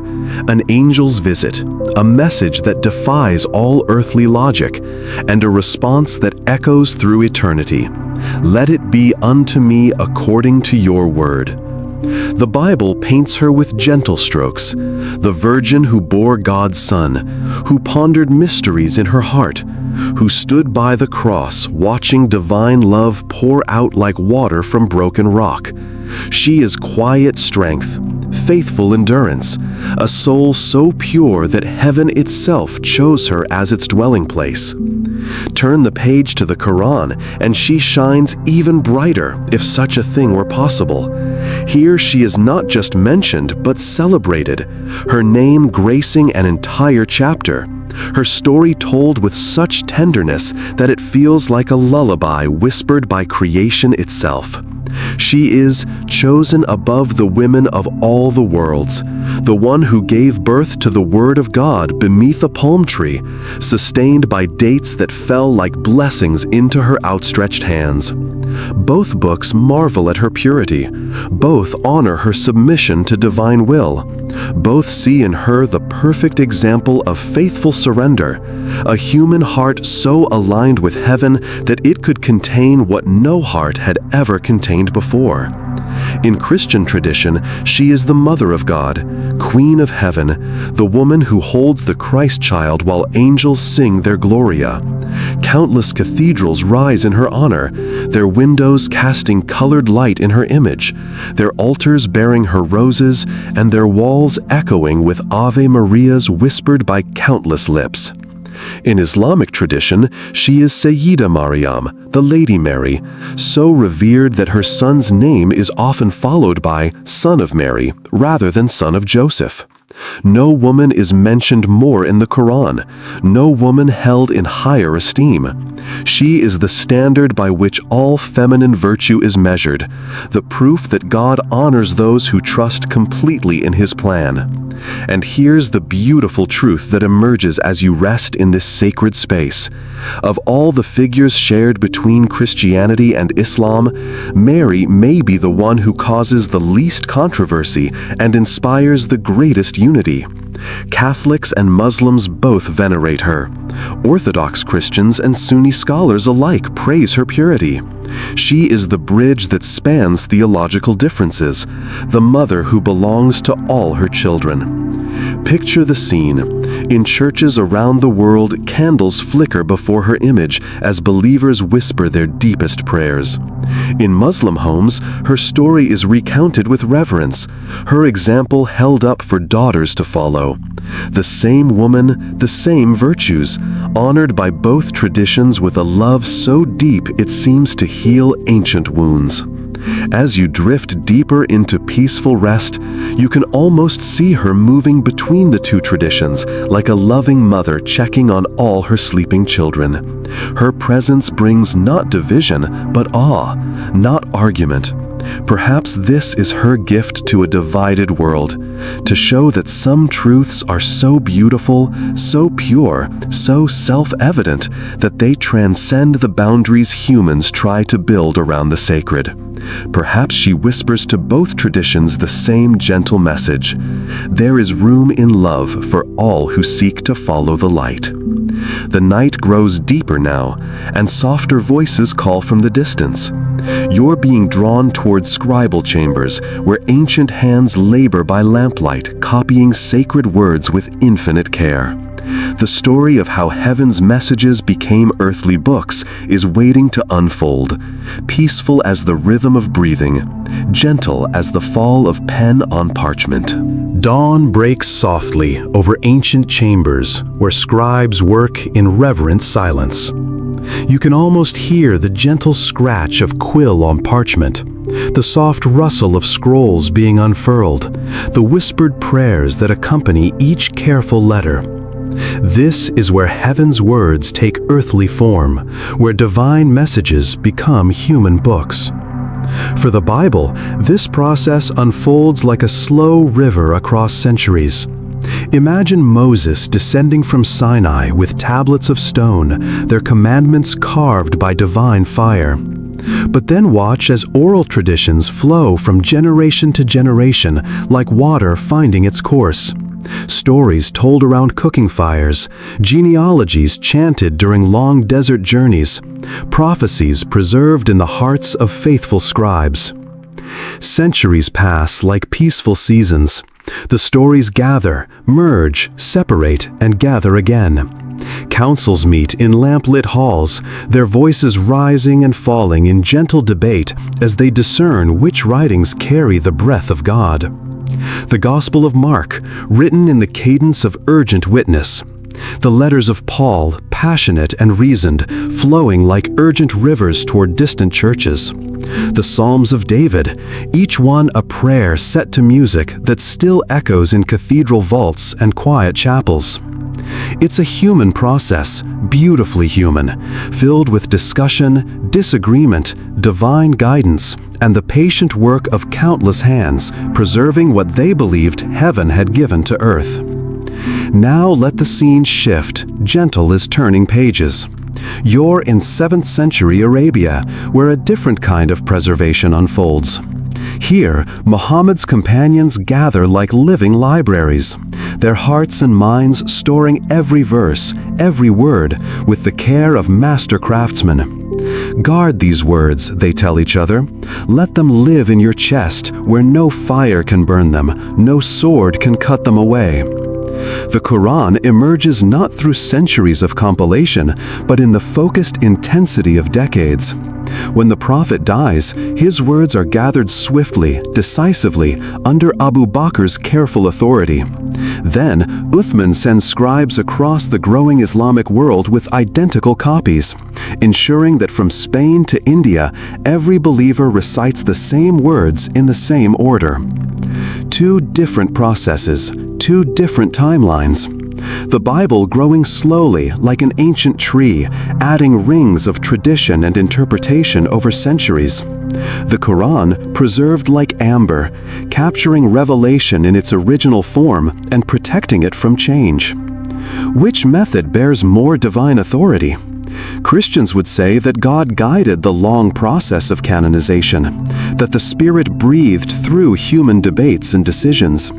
an angel's visit, a message that defies all earthly logic, and a response that echoes through eternity. Let it be unto me according to your word. The Bible paints her with gentle strokes, the virgin who bore God's Son, who pondered mysteries in her heart, who stood by the cross watching divine love pour out like water from broken rock. She is quiet strength, faithful endurance, a soul so pure that heaven itself chose her as its dwelling place. Turn the page to the Quran, and she shines even brighter, if such a thing were possible. Here she is not just mentioned, but celebrated, her name gracing an entire chapter, her story told with such tenderness that it feels like a lullaby whispered by creation itself. She is chosen above the women of all the worlds, the one who gave birth to the Word of God beneath a palm tree, sustained by dates that fell like blessings into her outstretched hands. Both books marvel at her purity. Both honor her submission to divine will. Both see in her the perfect example of faithful surrender, a human heart so aligned with heaven that it could contain what no heart had ever contained before. In Christian tradition, she is the Mother of God, Queen of Heaven, the woman who holds the Christ child while angels sing their Gloria. Countless cathedrals rise in her honor, their windows casting colored light in her image, their altars bearing her roses, and their walls echoing with Ave Marias whispered by countless lips. In Islamic tradition, she is Sayyida Maryam, the Lady Mary, so revered that her son's name is often followed by Son of Mary rather than Son of Joseph. No woman is mentioned more in the Quran, no woman held in higher esteem. She is the standard by which all feminine virtue is measured, the proof that God honors those who trust completely in His plan. And here's the beautiful truth that emerges as you rest in this sacred space. Of all the figures shared between Christianity and Islam, Mary may be the one who causes the least controversy and inspires the greatest unity. Catholics and Muslims both venerate her. Orthodox Christians and Sunni scholars alike praise her purity. She is the bridge that spans theological differences, the mother who belongs to all her children. Picture the scene. In churches around the world, candles flicker before her image as believers whisper their deepest prayers. In Muslim homes, her story is recounted with reverence, her example held up for daughters to follow. The same woman, the same virtues, honored by both traditions with a love so deep it seems to heal ancient wounds. As you drift deeper into peaceful rest, you can almost see her moving between the two traditions, like a loving mother checking on all her sleeping children. Her presence brings not division, but awe, not argument. Perhaps this is her gift to a divided world, to show that some truths are so beautiful, so pure, so self-evident that they transcend the boundaries humans try to build around the sacred. Perhaps she whispers to both traditions the same gentle message. There is room in love for all who seek to follow the light. The night grows deeper now, and softer voices call from the distance. You're being drawn towards scribal chambers, where ancient hands labor by lamplight, copying sacred words with infinite care. The story of how heaven's messages became earthly books is waiting to unfold, peaceful as the rhythm of breathing, gentle as the fall of pen on parchment. Dawn breaks softly over ancient chambers where scribes work in reverent silence. You can almost hear the gentle scratch of quill on parchment, the soft rustle of scrolls being unfurled, the whispered prayers that accompany each careful letter. This is where heaven's words take earthly form, where divine messages become human books. For the Bible, this process unfolds like a slow river across centuries. Imagine Moses descending from Sinai with tablets of stone, their commandments carved by divine fire. But then watch as oral traditions flow from generation to generation, like water finding its course. Stories told around cooking fires, genealogies chanted during long desert journeys, prophecies preserved in the hearts of faithful scribes. Centuries pass like peaceful seasons. The stories gather, merge, separate, and gather again. Councils meet in lamplit halls, their voices rising and falling in gentle debate as they discern which writings carry the breath of God. The Gospel of Mark, written in the cadence of urgent witness. The letters of Paul, passionate and reasoned, flowing like urgent rivers toward distant churches. The Psalms of David, each one a prayer set to music that still echoes in cathedral vaults and quiet chapels. It's a human process, beautifully human, filled with discussion, disagreement, divine guidance, and the patient work of countless hands, preserving what they believed heaven had given to earth. Now let the scene shift, gentle as turning pages. You're in 7th century Arabia, where a different kind of preservation unfolds. Here, Muhammad's companions gather like living libraries, their hearts and minds storing every verse, every word, with the care of master craftsmen. Guard these words, they tell each other. Let them live in your chest, where no fire can burn them, no sword can cut them away. The Quran emerges not through centuries of compilation, but in the focused intensity of decades. When the Prophet dies, his words are gathered swiftly, decisively, under Abu Bakr's careful authority. Then, Uthman sends scribes across the growing Islamic world with identical copies, ensuring that from Spain to India, every believer recites the same words in the same order. Two different processes, two different timelines. The Bible growing slowly like an ancient tree, adding rings of tradition and interpretation over centuries. The Quran preserved like amber, capturing revelation in its original form and protecting it from change. Which method bears more divine authority? Christians would say that God guided the long process of canonization, that the Spirit breathed through human debates and decisions.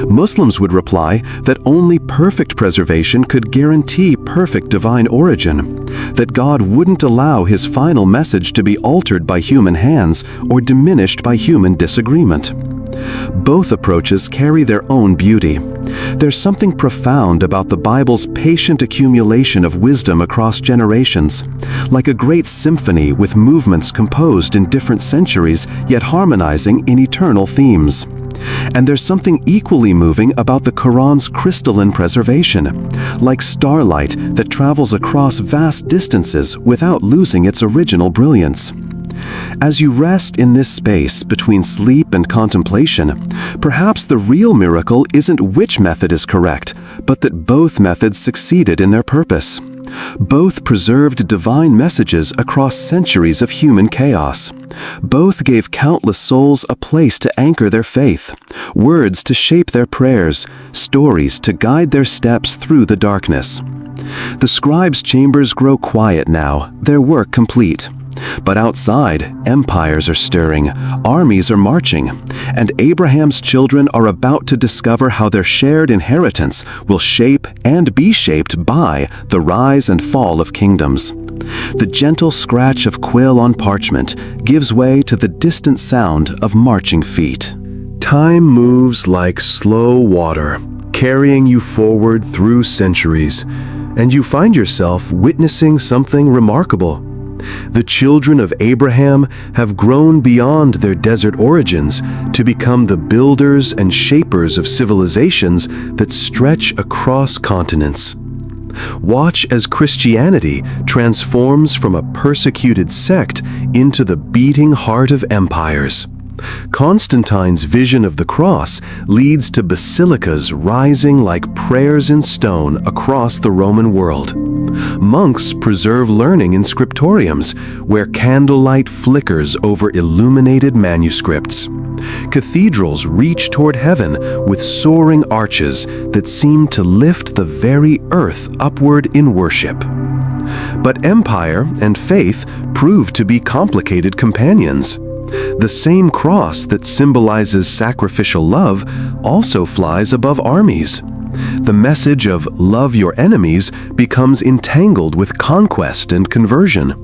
Muslims would reply that only perfect preservation could guarantee perfect divine origin, that God wouldn't allow his final message to be altered by human hands or diminished by human disagreement. Both approaches carry their own beauty. There's something profound about the Bible's patient accumulation of wisdom across generations, like a great symphony with movements composed in different centuries yet harmonizing in eternal themes. And there's something equally moving about the Quran's crystalline preservation, like starlight that travels across vast distances without losing its original brilliance. As you rest in this space between sleep and contemplation, perhaps the real miracle isn't which method is correct, but that both methods succeeded in their purpose. Both preserved divine messages across centuries of human chaos. Both gave countless souls a place to anchor their faith, words to shape their prayers, stories to guide their steps through the darkness. The scribes' chambers grow quiet now, their work complete. But outside, empires are stirring, armies are marching, and Abraham's children are about to discover how their shared inheritance will shape and be shaped by the rise and fall of kingdoms. The gentle scratch of quill on parchment gives way to the distant sound of marching feet. Time moves like slow water, carrying you forward through centuries, and you find yourself witnessing something remarkable. The children of Abraham have grown beyond their desert origins to become the builders and shapers of civilizations that stretch across continents. Watch as Christianity transforms from a persecuted sect into the beating heart of empires. Constantine's vision of the cross leads to basilicas rising like prayers in stone across the Roman world. Monks preserve learning in scriptoriums, where candlelight flickers over illuminated manuscripts. Cathedrals reach toward heaven with soaring arches that seem to lift the very earth upward in worship. But empire and faith prove to be complicated companions. The same cross that symbolizes sacrificial love also flies above armies. The message of love your enemies becomes entangled with conquest and conversion.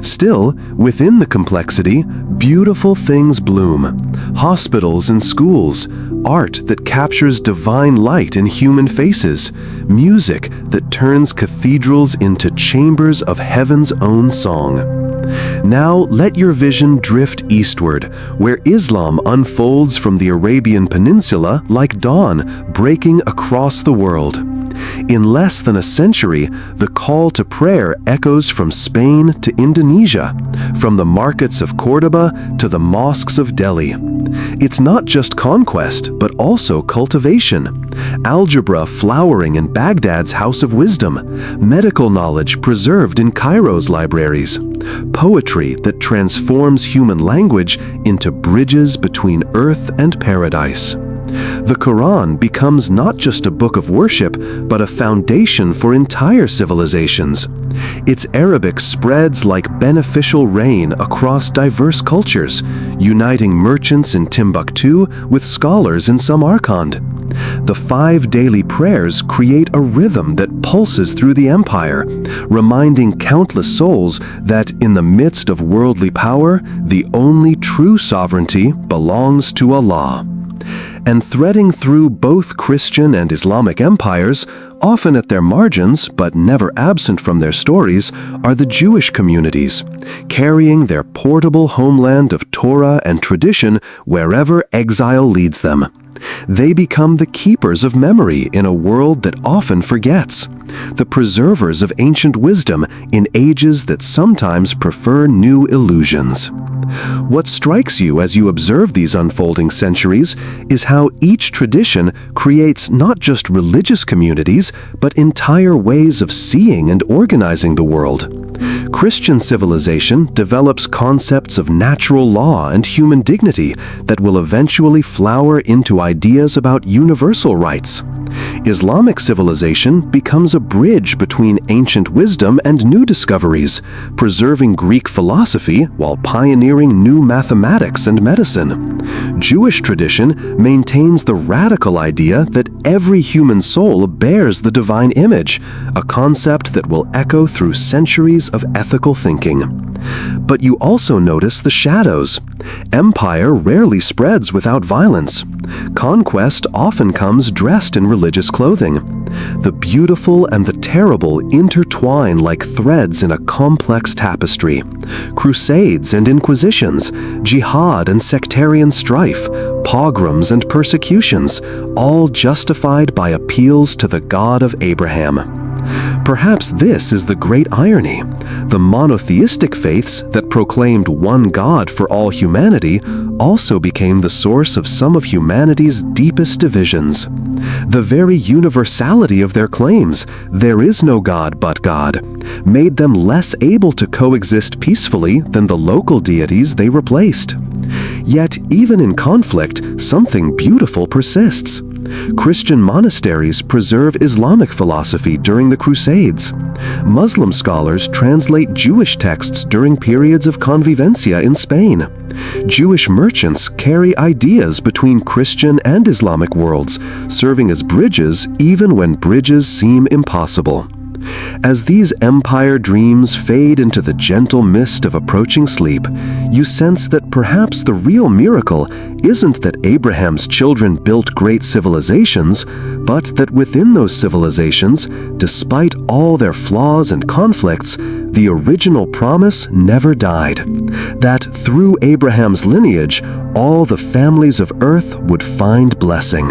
Still, within the complexity, beautiful things bloom. Hospitals and schools, art that captures divine light in human faces, music that turns cathedrals into chambers of heaven's own song. Now let your vision drift eastward, where Islam unfolds from the Arabian Peninsula like dawn breaking across the world. In less than a century, the call to prayer echoes from Spain to Indonesia, from the markets of Cordoba to the mosques of Delhi. It's not just conquest, but also cultivation. Algebra flowering in Baghdad's House of Wisdom, medical knowledge preserved in Cairo's libraries, poetry that transforms human language into bridges between earth and paradise. The Quran becomes not just a book of worship, but a foundation for entire civilizations. Its Arabic spreads like beneficial rain across diverse cultures, uniting merchants in Timbuktu with scholars in Samarkand. The 5 daily prayers create a rhythm that pulses through the empire, reminding countless souls that in the midst of worldly power, the only true sovereignty belongs to Allah. And threading through both Christian and Islamic empires, often at their margins but never absent from their stories, are the Jewish communities, carrying their portable homeland of Torah and tradition wherever exile leads them. They become the keepers of memory in a world that often forgets, the preservers of ancient wisdom in ages that sometimes prefer new illusions. What strikes you as you observe these unfolding centuries is how each tradition creates not just religious communities, but entire ways of seeing and organizing the world. Christian civilization develops concepts of natural law and human dignity that will eventually flower into ideas about universal rights. Islamic civilization becomes a bridge between ancient wisdom and new discoveries, preserving Greek philosophy while pioneering new mathematics and medicine. Jewish tradition maintains the radical idea that every human soul bears the divine image, a concept that will echo through centuries of ethical thinking. But you also notice the shadows. Empire rarely spreads without violence. Conquest often comes dressed in religious clothing. The beautiful and the terrible intertwine like threads in a complex tapestry. Crusades and inquisitions, jihad and sectarian strife, pogroms and persecutions, all justified by appeals to the God of Abraham. Perhaps this is the great irony. The monotheistic faiths that proclaimed one God for all humanity also became the source of some of humanity's deepest divisions. The very universality of their claims, "there is no God but God," made them less able to coexist peacefully than the local deities they replaced. Yet, even in conflict, something beautiful persists. Christian monasteries preserve Islamic philosophy during the Crusades. Muslim scholars translate Jewish texts during periods of convivencia in Spain. Jewish merchants carry ideas between Christian and Islamic worlds, serving as bridges even when bridges seem impossible. As these empire dreams fade into the gentle mist of approaching sleep, you sense that perhaps the real miracle isn't that Abraham's children built great civilizations, but that within those civilizations, despite all their flaws and conflicts, the original promise never died. That through Abraham's lineage, all the families of earth would find blessing.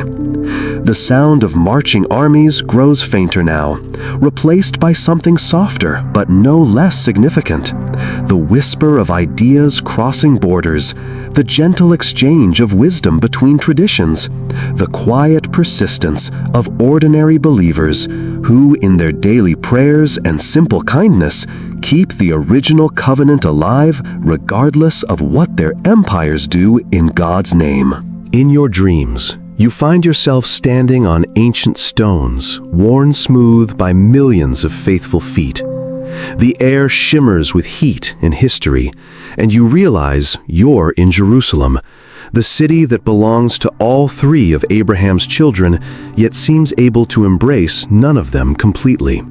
The sound of marching armies grows fainter now, replaced by something softer but no less significant. The whisper of ideas crossing borders, the gentle exchange of wisdom between traditions, the quiet persistence of ordinary believers who, in their daily prayers and simple kindness, keep the original covenant alive regardless of what their empires do in God's name. In your dreams, you find yourself standing on ancient stones, worn smooth by millions of faithful feet. The air shimmers with heat and history, and you realize you're in Jerusalem, the city that belongs to all three of Abraham's children, yet seems able to embrace none of them completely.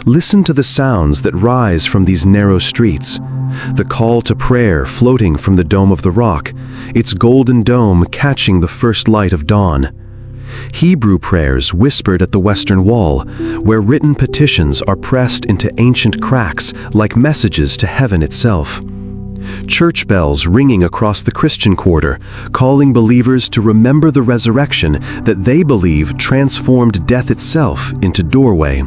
Listen to the sounds that rise from these narrow streets. The call to prayer floating from the dome of the rock, its golden dome catching the first light of dawn. Hebrew prayers whispered at the western wall, where written petitions are pressed into ancient cracks like messages to heaven itself. Church bells ringing across the Christian quarter, calling believers to remember the resurrection that they believe transformed death itself into doorway.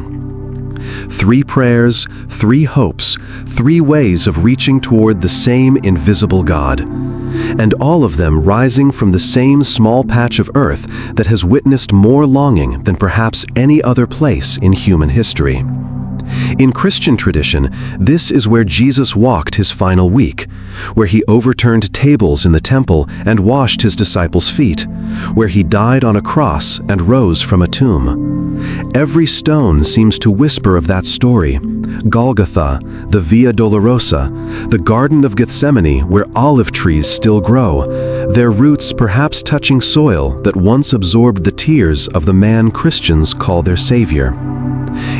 3 prayers, 3 hopes, 3 ways of reaching toward the same invisible God, and all of them rising from the same small patch of earth that has witnessed more longing than perhaps any other place in human history. In Christian tradition, this is where Jesus walked his final week, where he overturned tables in the temple and washed his disciples' feet, where he died on a cross and rose from a tomb. Every stone seems to whisper of that story. Golgotha, the Via Dolorosa, the Garden of Gethsemane where olive trees still grow, their roots perhaps touching soil that once absorbed the tears of the man Christians call their Savior.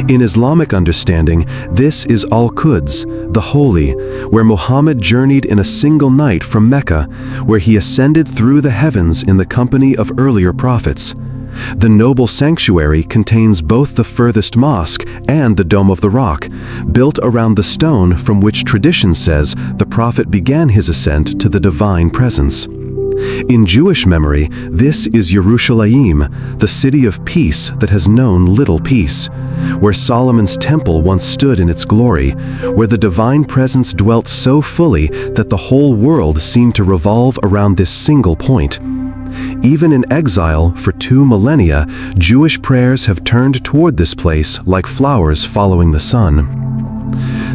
In Islamic understanding, this is Al-Quds, the Holy, where Muhammad journeyed in a single night from Mecca, where he ascended through the heavens in the company of earlier prophets. The noble sanctuary contains both the furthest mosque and the Dome of the Rock, built around the stone from which tradition says the prophet began his ascent to the divine presence. In Jewish memory, this is Yerushalayim, the city of peace that has known little peace, where Solomon's temple once stood in its glory, where the divine presence dwelt so fully that the whole world seemed to revolve around this single point. Even in exile for 2 millennia, Jewish prayers have turned toward this place like flowers following the sun.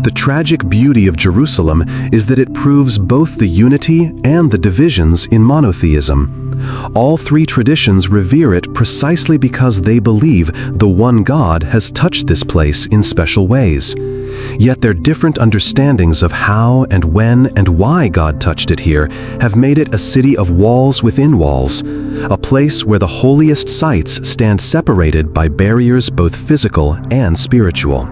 The tragic beauty of Jerusalem is that it proves both the unity and the divisions in monotheism. All three traditions revere it precisely because they believe the one God has touched this place in special ways. Yet their different understandings of how and when and why God touched it here have made it a city of walls within walls, a place where the holiest sites stand separated by barriers both physical and spiritual.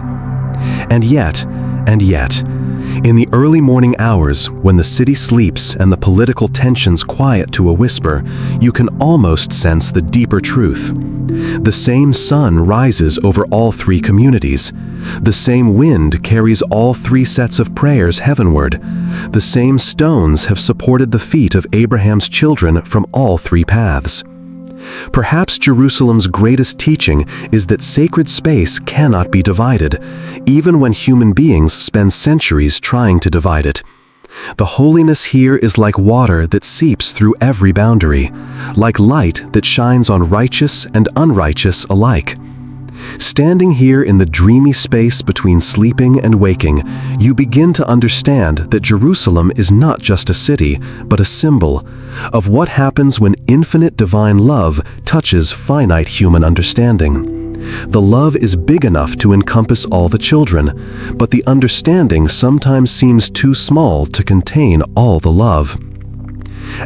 And yet, in the early morning hours, when the city sleeps and the political tensions quiet to a whisper, you can almost sense the deeper truth. The same sun rises over all three communities. The same wind carries all three sets of prayers heavenward. The same stones have supported the feet of Abraham's children from all three paths. Perhaps Jerusalem's greatest teaching is that sacred space cannot be divided, even when human beings spend centuries trying to divide it. The holiness here is like water that seeps through every boundary, like light that shines on righteous and unrighteous alike. Standing here in the dreamy space between sleeping and waking, you begin to understand that Jerusalem is not just a city, but a symbol of what happens when infinite divine love touches finite human understanding. The love is big enough to encompass all the children, but the understanding sometimes seems too small to contain all the love.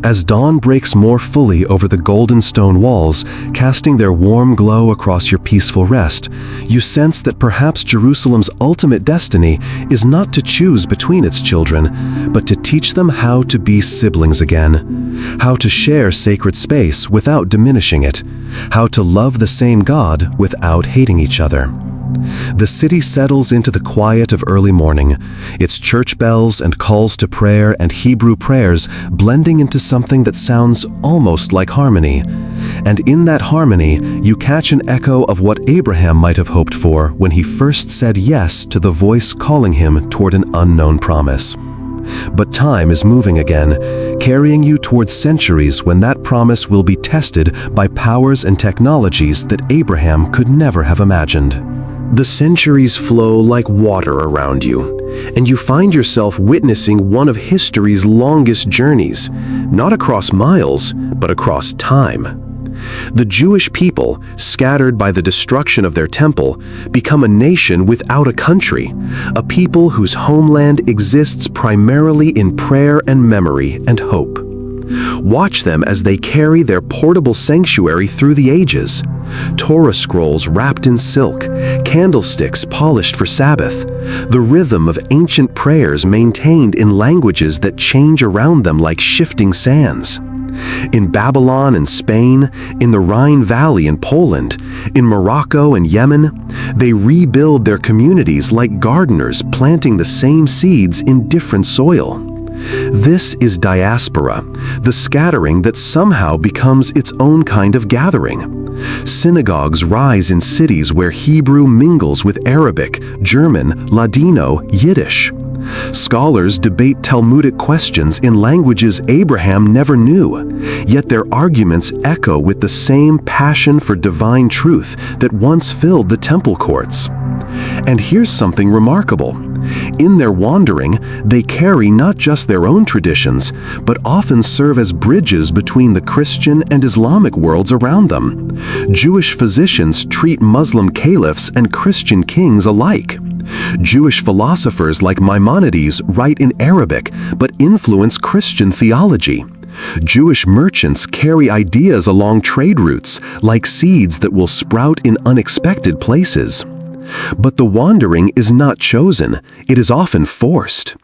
As dawn breaks more fully over the golden stone walls, casting their warm glow across your peaceful rest, you sense that perhaps Jerusalem's ultimate destiny is not to choose between its children, but to teach them how to be siblings again, how to share sacred space without diminishing it, how to love the same God without hating each other. The city settles into the quiet of early morning, its church bells and calls to prayer and Hebrew prayers blending into something that sounds almost like harmony. And in that harmony, you catch an echo of what Abraham might have hoped for when he first said yes to the voice calling him toward an unknown promise. But time is moving again, carrying you towards centuries when that promise will be tested by powers and technologies that Abraham could never have imagined. The centuries flow like water around you, and you find yourself witnessing one of history's longest journeys, not across miles, but across time. The Jewish people, scattered by the destruction of their temple, become a nation without a country, a people whose homeland exists primarily in prayer and memory and hope. Watch them as they carry their portable sanctuary through the ages. Torah scrolls wrapped in silk, candlesticks polished for Sabbath, the rhythm of ancient prayers maintained in languages that change around them like shifting sands. In Babylon and Spain, in the Rhine Valley in Poland, in Morocco and Yemen, they rebuild their communities like gardeners planting the same seeds in different soil. This is diaspora, the scattering that somehow becomes its own kind of gathering. Synagogues rise in cities where Hebrew mingles with Arabic, German, Ladino, Yiddish. Scholars debate Talmudic questions in languages Abraham never knew, yet their arguments echo with the same passion for divine truth that once filled the temple courts. And here's something remarkable. In their wandering, they carry not just their own traditions, but often serve as bridges between the Christian and Islamic worlds around them. Jewish physicians treat Muslim caliphs and Christian kings alike. Jewish philosophers like Maimonides write in Arabic, but influence Christian theology. Jewish merchants carry ideas along trade routes, like seeds that will sprout in unexpected places. But the wandering is not chosen, it is often forced.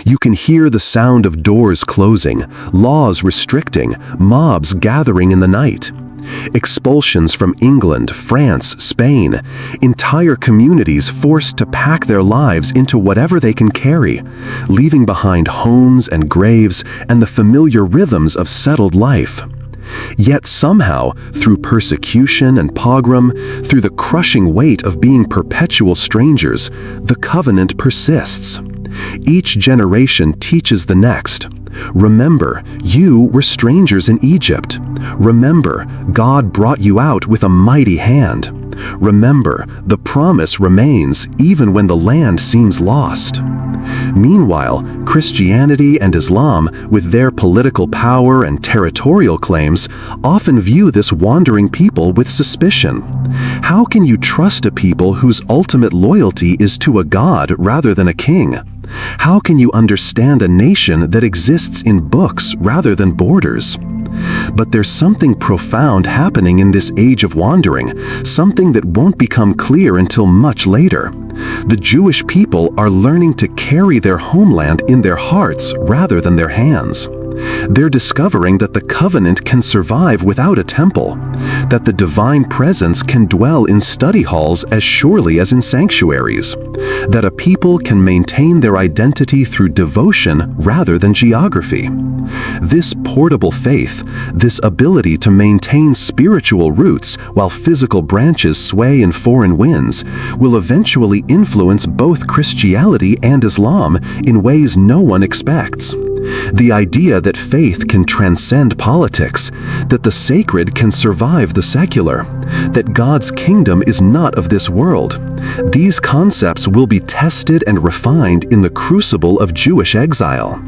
You can hear the sound of doors closing, laws restricting, mobs gathering in the night. Expulsions from England, France, Spain, entire communities forced to pack their lives into whatever they can carry, leaving behind homes and graves and the familiar rhythms of settled life. Yet somehow, through persecution and pogrom, through the crushing weight of being perpetual strangers, the covenant persists. Each generation teaches the next. Remember, you were strangers in Egypt. Remember, God brought you out with a mighty hand. Remember, the promise remains even when the land seems lost. Meanwhile, Christianity and Islam, with their political power and territorial claims, often view this wandering people with suspicion. How can you trust a people whose ultimate loyalty is to a god rather than a king? How can you understand a nation that exists in books rather than borders? But there's something profound happening in this age of wandering, something that won't become clear until much later. The Jewish people are learning to carry their homeland in their hearts rather than their hands. They're discovering that the covenant can survive without a temple, that the divine presence can dwell in study halls as surely as in sanctuaries, that a people can maintain their identity through devotion rather than geography. This portable faith, this ability to maintain spiritual roots while physical branches sway in foreign winds, will eventually influence both Christianity and Islam in ways no one expects. The idea that faith can transcend politics, that the sacred can survive the secular, that God's kingdom is not of this world. These concepts will be tested and refined in the crucible of Jewish exile.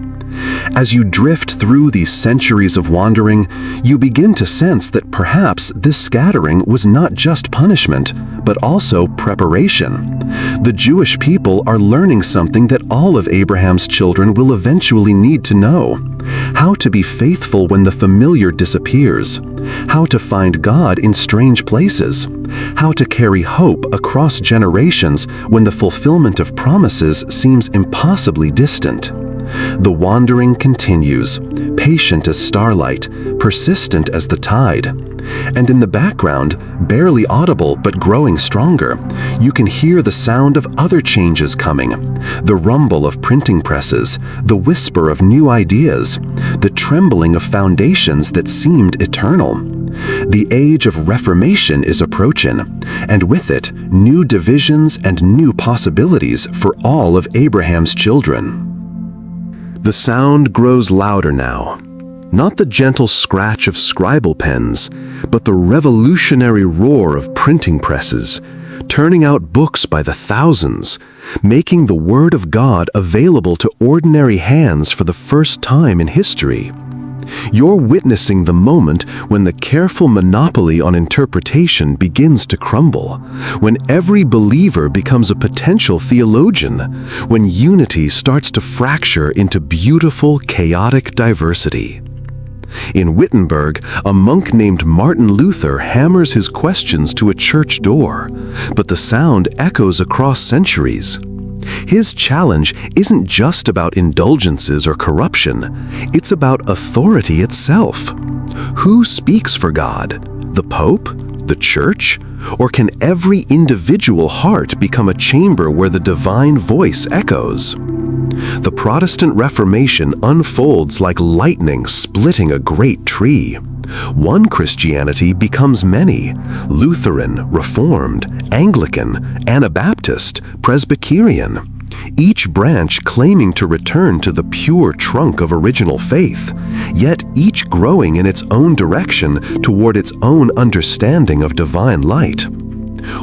As you drift through these centuries of wandering, you begin to sense that perhaps this scattering was not just punishment, but also preparation. The Jewish people are learning something that all of Abraham's children will eventually need to know: how to be faithful when the familiar disappears, how to find God in strange places, how to carry hope across generations when the fulfillment of promises seems impossibly distant. The wandering continues, patient as starlight, persistent as the tide. And in the background, barely audible but growing stronger, you can hear the sound of other changes coming, the rumble of printing presses, the whisper of new ideas, the trembling of foundations that seemed eternal. The age of Reformation is approaching, and with it, new divisions and new possibilities for all of Abraham's children. The sound grows louder now. Not the gentle scratch of scribal pens, but the revolutionary roar of printing presses, turning out books by the thousands, making the Word of God available to ordinary hands for the first time in history. You're witnessing the moment when the careful monopoly on interpretation begins to crumble, when every believer becomes a potential theologian, when unity starts to fracture into beautiful, chaotic diversity. In Wittenberg, a monk named Martin Luther hammers his questions to a church door, but the sound echoes across centuries. His challenge isn't just about indulgences or corruption, it's about authority itself. Who speaks for God? The Pope? The Church? Or can every individual heart become a chamber where the divine voice echoes? The Protestant Reformation unfolds like lightning splitting a great tree. One Christianity becomes many: Lutheran, Reformed, Anglican, Anabaptist, Presbyterian, each branch claiming to return to the pure trunk of original faith, yet each growing in its own direction toward its own understanding of divine light.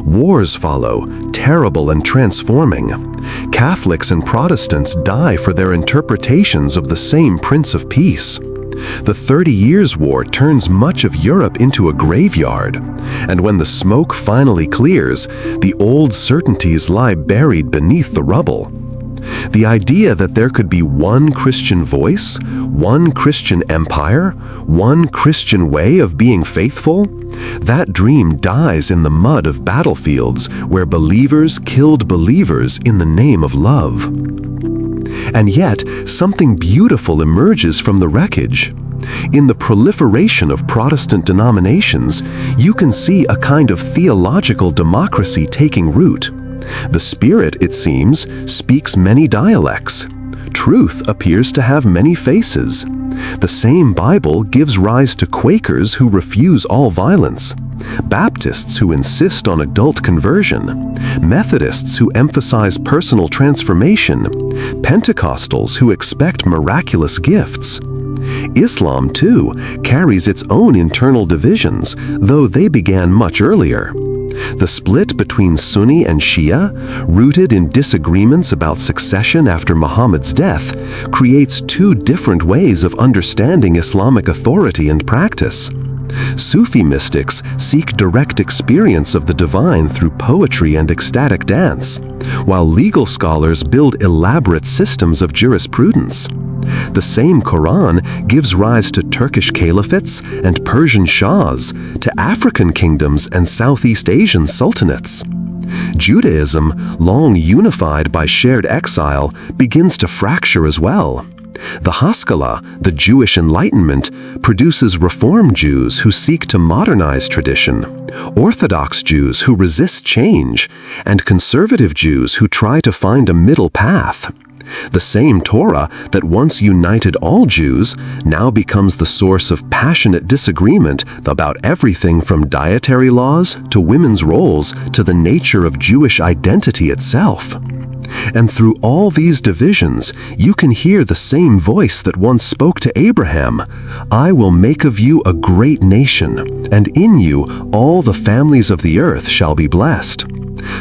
Wars follow, terrible and transforming. Catholics and Protestants die for their interpretations of the same Prince of Peace. The 30 Years' War turns much of Europe into a graveyard, and when the smoke finally clears, the old certainties lie buried beneath the rubble. The idea that there could be one Christian voice, one Christian empire, one Christian way of being faithful, that dream dies in the mud of battlefields where believers killed believers in the name of love. And yet, something beautiful emerges from the wreckage. In the proliferation of Protestant denominations, you can see a kind of theological democracy taking root. The Spirit, it seems, speaks many dialects. Truth appears to have many faces. The same Bible gives rise to Quakers who refuse all violence, Baptists who insist on adult conversion, Methodists who emphasize personal transformation, Pentecostals who expect miraculous gifts. Islam, too, carries its own internal divisions, though they began much earlier. The split between Sunni and Shia, rooted in disagreements about succession after Muhammad's death, creates two different ways of understanding Islamic authority and practice. Sufi mystics seek direct experience of the divine through poetry and ecstatic dance, while legal scholars build elaborate systems of jurisprudence. The same Quran gives rise to Turkish caliphates and Persian shahs, to African kingdoms and Southeast Asian sultanates. Judaism, long unified by shared exile, begins to fracture as well. The Haskalah, the Jewish Enlightenment, produces Reform Jews who seek to modernize tradition, Orthodox Jews who resist change, and conservative Jews who try to find a middle path. The same Torah that once united all Jews now becomes the source of passionate disagreement about everything from dietary laws to women's roles to the nature of Jewish identity itself. And through all these divisions, you can hear the same voice that once spoke to Abraham, "I will make of you a great nation, and in you all the families of the earth shall be blessed."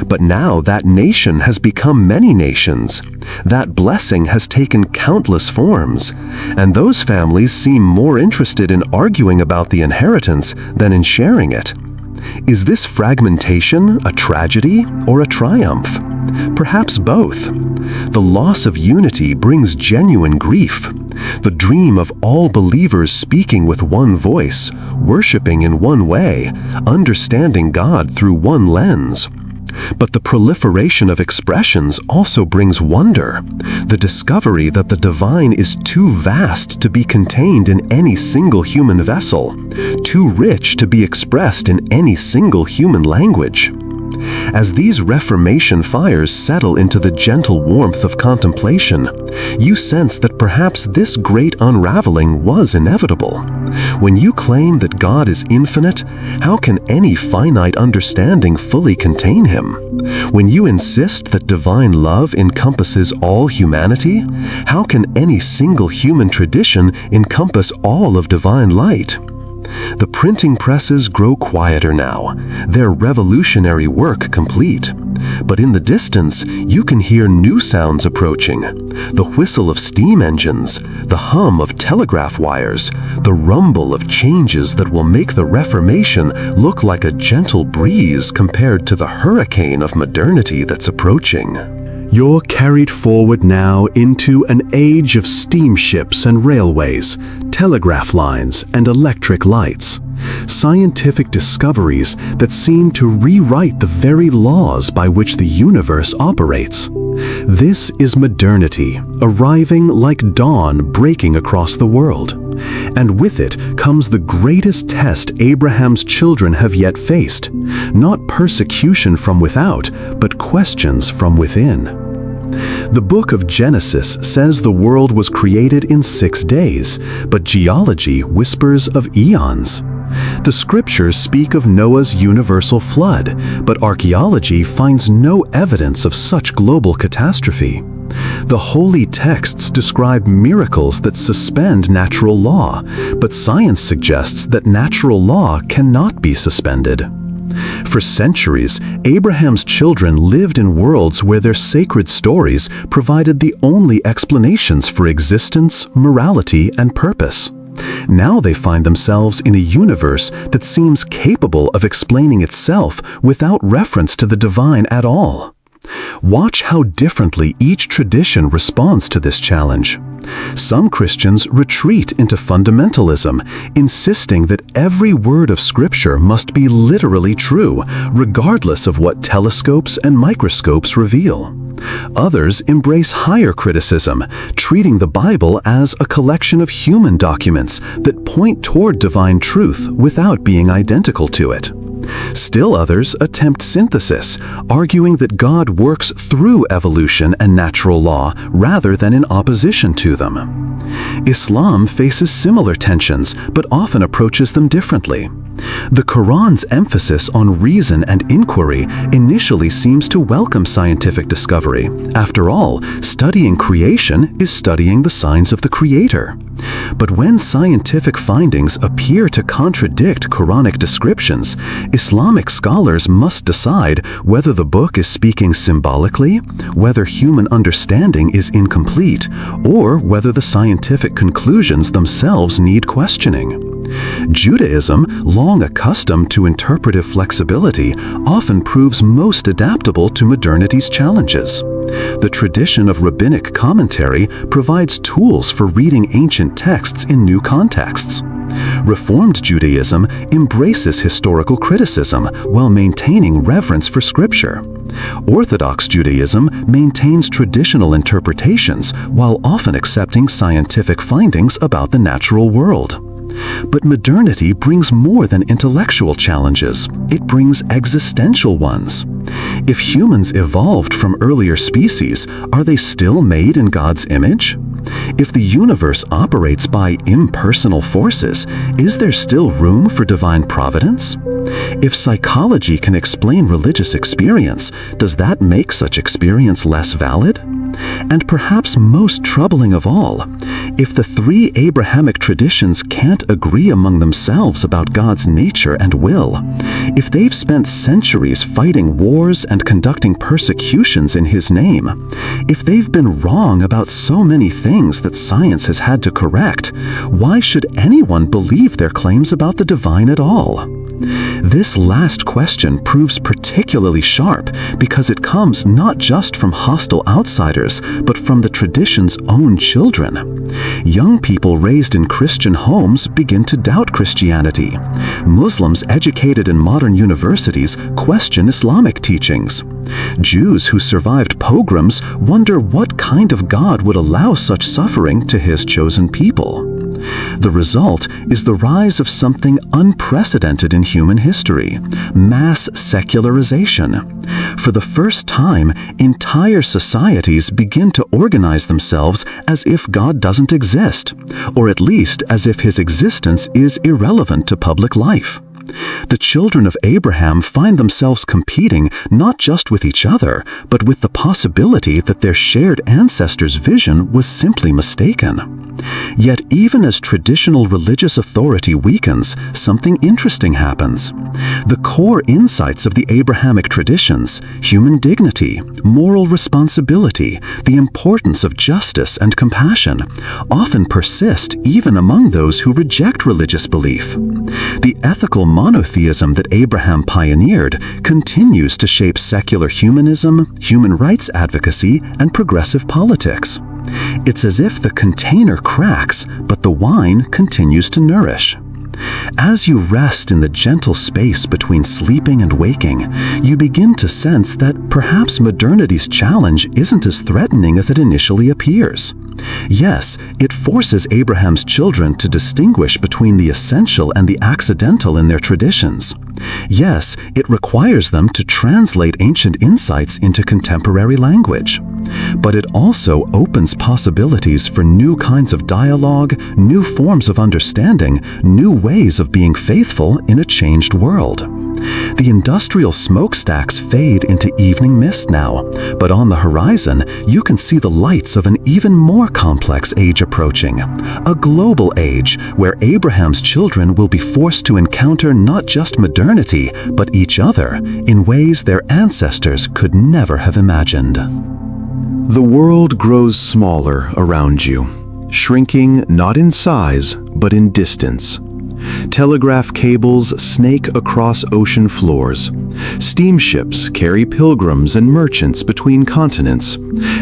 But now that nation has become many nations. That blessing has taken countless forms, and those families seem more interested in arguing about the inheritance than in sharing it. Is this fragmentation a tragedy or a triumph? Perhaps both. The loss of unity brings genuine grief. The dream of all believers speaking with one voice, worshiping in one way, understanding God through one lens. But the proliferation of expressions also brings wonder, the discovery that the divine is too vast to be contained in any single human vessel, too rich to be expressed in any single human language. As these Reformation fires settle into the gentle warmth of contemplation, you sense that perhaps this great unraveling was inevitable. When you claim that God is infinite, how can any finite understanding fully contain Him? When you insist that divine love encompasses all humanity, how can any single human tradition encompass all of divine light? The printing presses grow quieter now, their revolutionary work complete. But in the distance, you can hear new sounds approaching. The whistle of steam engines, the hum of telegraph wires, the rumble of changes that will make the Reformation look like a gentle breeze compared to the hurricane of modernity that's approaching. You're carried forward now into an age of steamships and railways, telegraph lines and electric lights, scientific discoveries that seem to rewrite the very laws by which the universe operates. This is modernity, arriving like dawn breaking across the world. And with it comes the greatest test Abraham's children have yet faced, not persecution from without, but questions from within. The book of Genesis says the world was created in 6 days, but geology whispers of eons. The scriptures speak of Noah's universal flood, but archaeology finds no evidence of such global catastrophe. The holy texts describe miracles that suspend natural law, but science suggests that natural law cannot be suspended. For centuries, Abraham's children lived in worlds where their sacred stories provided the only explanations for existence, morality, and purpose. Now they find themselves in a universe that seems capable of explaining itself without reference to the divine at all. Watch how differently each tradition responds to this challenge. Some Christians retreat into fundamentalism, insisting that every word of Scripture must be literally true, regardless of what telescopes and microscopes reveal. Others embrace higher criticism, treating the Bible as a collection of human documents that point toward divine truth without being identical to it. Still others attempt synthesis, arguing that God works through evolution and natural law rather than in opposition to them. Islam faces similar tensions, but often approaches them differently. The Quran's emphasis on reason and inquiry initially seems to welcome scientific discovery. After all, studying creation is studying the signs of the Creator. But when scientific findings appear to contradict Quranic descriptions, Islamic scholars must decide whether the book is speaking symbolically, whether human understanding is incomplete, or whether the scientific conclusions themselves need questioning. Judaism, long accustomed to interpretive flexibility, often proves most adaptable to modernity's challenges. The tradition of rabbinic commentary provides tools for reading ancient texts in new contexts. Reformed Judaism embraces historical criticism while maintaining reverence for Scripture. Orthodox Judaism maintains traditional interpretations while often accepting scientific findings about the natural world. But modernity brings more than intellectual challenges. It brings existential ones. If humans evolved from earlier species, are they still made in God's image? If the universe operates by impersonal forces, is there still room for divine providence? If psychology can explain religious experience, does that make such experience less valid? And perhaps most troubling of all, if the three Abrahamic traditions can't agree among themselves about God's nature and will, if they've spent centuries fighting wars and conducting persecutions in His name, if they've been wrong about so many things that science has had to correct, why should anyone believe their claims about the divine at all? This last question proves particularly sharp because it comes not just from hostile outsiders, but from the tradition's own children. Young people raised in Christian homes begin to doubt Christianity. Muslims educated in modern universities question Islamic teachings. Jews who survived pogroms wonder what kind of God would allow such suffering to His chosen people. The result is the rise of something unprecedented in human history: mass secularization. For the first time, entire societies begin to organize themselves as if God doesn't exist, or at least as if His existence is irrelevant to public life. The children of Abraham find themselves competing not just with each other, but with the possibility that their shared ancestors' vision was simply mistaken. Yet even as traditional religious authority weakens, something interesting happens. The core insights of the Abrahamic traditions, human dignity, moral responsibility, the importance of justice and compassion, often persist even among those who reject religious belief. The ethical monotheism that Abraham pioneered continues to shape secular humanism, human rights advocacy, and progressive politics. It's as if the container cracks, but the wine continues to nourish. As you rest in the gentle space between sleeping and waking, you begin to sense that perhaps modernity's challenge isn't as threatening as it initially appears. Yes, it forces Abraham's children to distinguish between the essential and the accidental in their traditions. Yes, it requires them to translate ancient insights into contemporary language. But it also opens possibilities for new kinds of dialogue, new forms of understanding, new ways of being faithful in a changed world. The industrial smokestacks fade into evening mist now, but on the horizon, you can see the lights of an even more complex age approaching. A global age where Abraham's children will be forced to encounter not just modernity, but each other in ways their ancestors could never have imagined. The world grows smaller around you, shrinking not in size, but in distance. Telegraph cables snake across ocean floors. Steamships carry pilgrims and merchants between continents.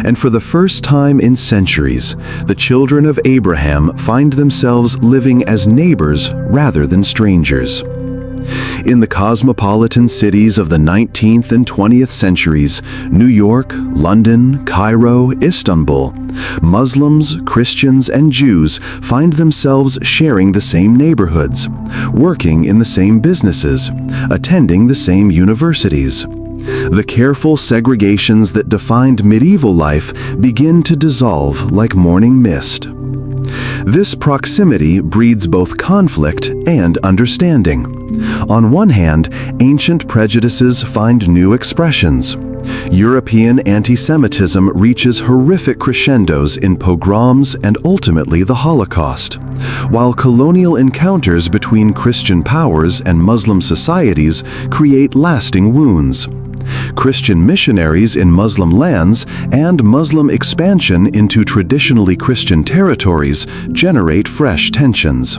And for the first time in centuries, the children of Abraham find themselves living as neighbors rather than strangers. In the cosmopolitan cities of the 19th and 20th centuries, New York, London, Cairo, Istanbul, Muslims, Christians, and Jews find themselves sharing the same neighborhoods, working in the same businesses, attending the same universities. The careful segregations that defined medieval life begin to dissolve like morning mist. This proximity breeds both conflict and understanding. On one hand, ancient prejudices find new expressions. European anti-Semitism reaches horrific crescendos in pogroms and ultimately the Holocaust, while colonial encounters between Christian powers and Muslim societies create lasting wounds. Christian missionaries in Muslim lands and Muslim expansion into traditionally Christian territories generate fresh tensions.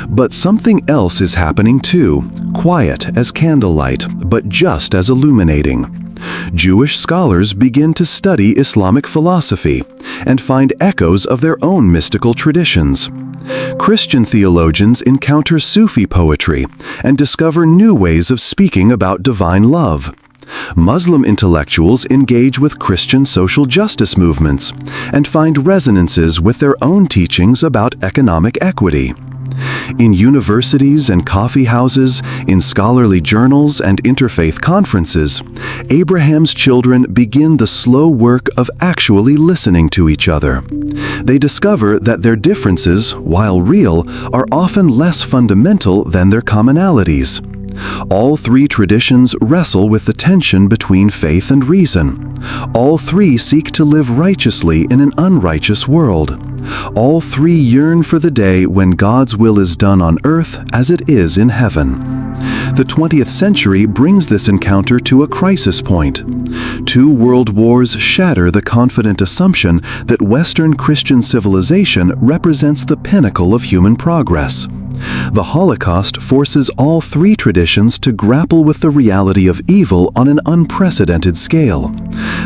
But something else is happening too, quiet as candlelight, but just as illuminating. Jewish scholars begin to study Islamic philosophy and find echoes of their own mystical traditions. Christian theologians encounter Sufi poetry and discover new ways of speaking about divine love. Muslim intellectuals engage with Christian social justice movements and find resonances with their own teachings about economic equity. In universities and coffee houses, in scholarly journals and interfaith conferences, Abraham's children begin the slow work of actually listening to each other. They discover that their differences, while real, are often less fundamental than their commonalities. All three traditions wrestle with the tension between faith and reason. All three seek to live righteously in an unrighteous world. All three yearn for the day when God's will is done on earth as it is in heaven. The 20th century brings this encounter to a crisis point. 2 world wars shatter the confident assumption that Western Christian civilization represents the pinnacle of human progress. The Holocaust forces all three traditions to grapple with the reality of evil on an unprecedented scale.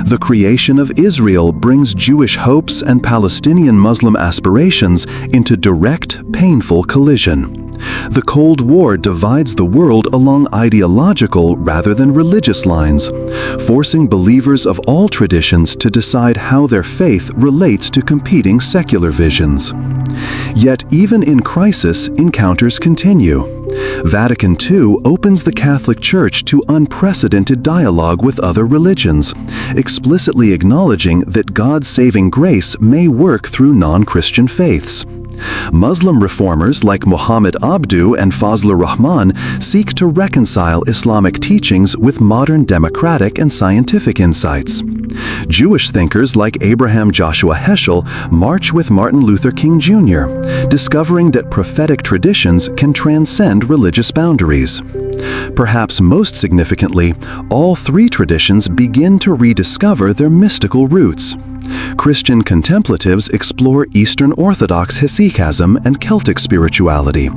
The creation of Israel brings Jewish hopes and Palestinian Muslim aspirations into direct, painful collision. The Cold War divides the world along ideological rather than religious lines, forcing believers of all traditions to decide how their faith relates to competing secular visions. Yet even in crisis, encounters continue. Vatican II opens the Catholic Church to unprecedented dialogue with other religions, explicitly acknowledging that God's saving grace may work through non-Christian faiths. Muslim reformers like Muhammad Abduh and Fazlur Rahman seek to reconcile Islamic teachings with modern democratic and scientific insights. Jewish thinkers like Abraham Joshua Heschel march with Martin Luther King Jr., discovering that prophetic traditions can transcend religious boundaries. Perhaps most significantly, all three traditions begin to rediscover their mystical roots. Christian contemplatives explore Eastern Orthodox hesychasm and Celtic spirituality.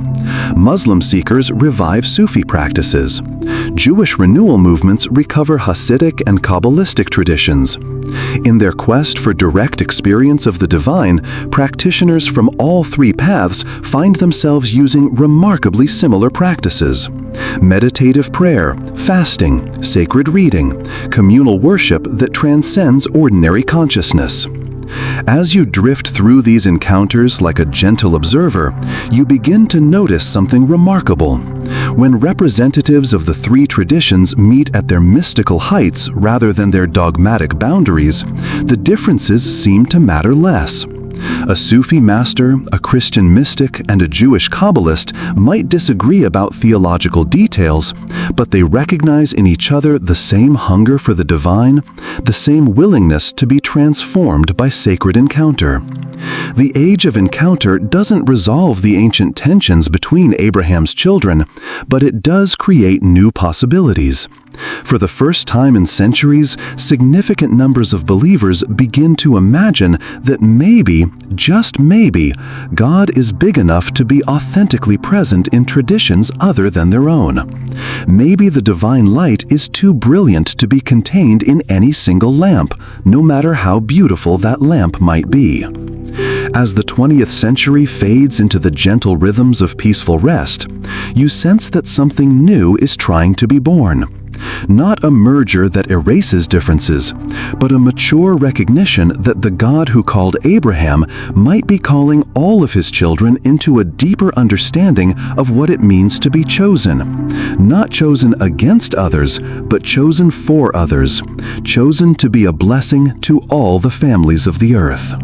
Muslim seekers revive Sufi practices. Jewish renewal movements recover Hasidic and Kabbalistic traditions. In their quest for direct experience of the divine, practitioners from all three paths find themselves using remarkably similar practices: meditative prayer, fasting, sacred reading, communal worship that transcends ordinary consciousness. As you drift through these encounters like a gentle observer, you begin to notice something remarkable. When representatives of the three traditions meet at their mystical heights rather than their dogmatic boundaries, the differences seem to matter less. A Sufi master, a Christian mystic, and a Jewish Kabbalist might disagree about theological details, but they recognize in each other the same hunger for the divine, the same willingness to be transformed by sacred encounter. The age of encounter doesn't resolve the ancient tensions between Abraham's children, but it does create new possibilities. For the first time in centuries, significant numbers of believers begin to imagine that maybe, just maybe, God is big enough to be authentically present in traditions other than their own. Maybe the divine light is too brilliant to be contained in any single lamp, no matter how beautiful that lamp might be. As the 20th century fades into the gentle rhythms of peaceful rest, you sense that something new is trying to be born. Not a merger that erases differences, but a mature recognition that the God who called Abraham might be calling all of his children into a deeper understanding of what it means to be chosen. Not chosen against others, but chosen for others, chosen to be a blessing to all the families of the earth.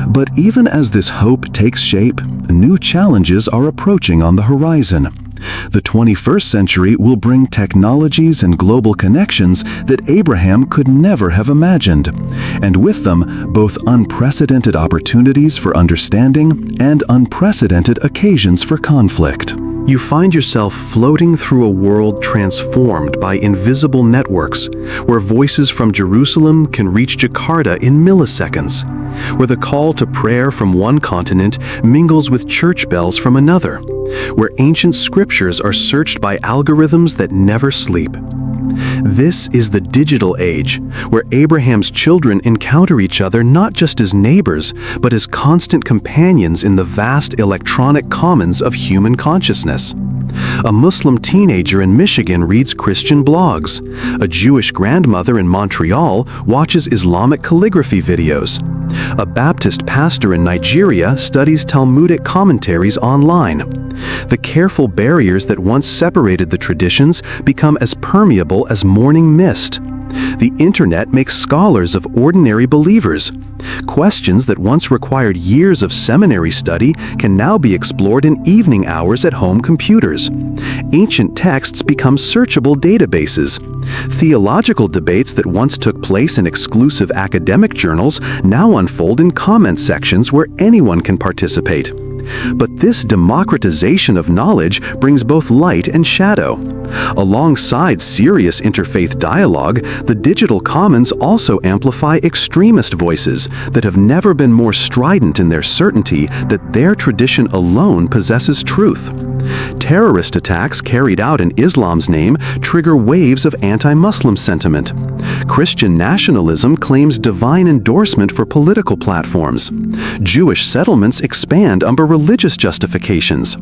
But even as this hope takes shape, new challenges are approaching on the horizon. The 21st century will bring technologies and global connections that Abraham could never have imagined, and with them, both unprecedented opportunities for understanding and unprecedented occasions for conflict. You find yourself floating through a world transformed by invisible networks, where voices from Jerusalem can reach Jakarta in milliseconds, where the call to prayer from one continent mingles with church bells from another, where ancient scriptures are searched by algorithms that never sleep. This is the digital age, where Abraham's children encounter each other not just as neighbors, but as constant companions in the vast electronic commons of human consciousness. A Muslim teenager in Michigan reads Christian blogs. A Jewish grandmother in Montreal watches Islamic calligraphy videos. A Baptist pastor in Nigeria studies Talmudic commentaries online. The careful barriers that once separated the traditions become as permeable as morning mist. The internet makes scholars of ordinary believers. Questions that once required years of seminary study can now be explored in evening hours at home computers. Ancient texts become searchable databases. Theological debates that once took place in exclusive academic journals now unfold in comment sections where anyone can participate. But this democratization of knowledge brings both light and shadow. Alongside serious interfaith dialogue, the digital commons also amplify extremist voices that have never been more strident in their certainty that their tradition alone possesses truth. Terrorist attacks carried out in Islam's name trigger waves of anti-Muslim sentiment. Christian nationalism claims divine endorsement for political platforms. Jewish settlements expand under religious justifications.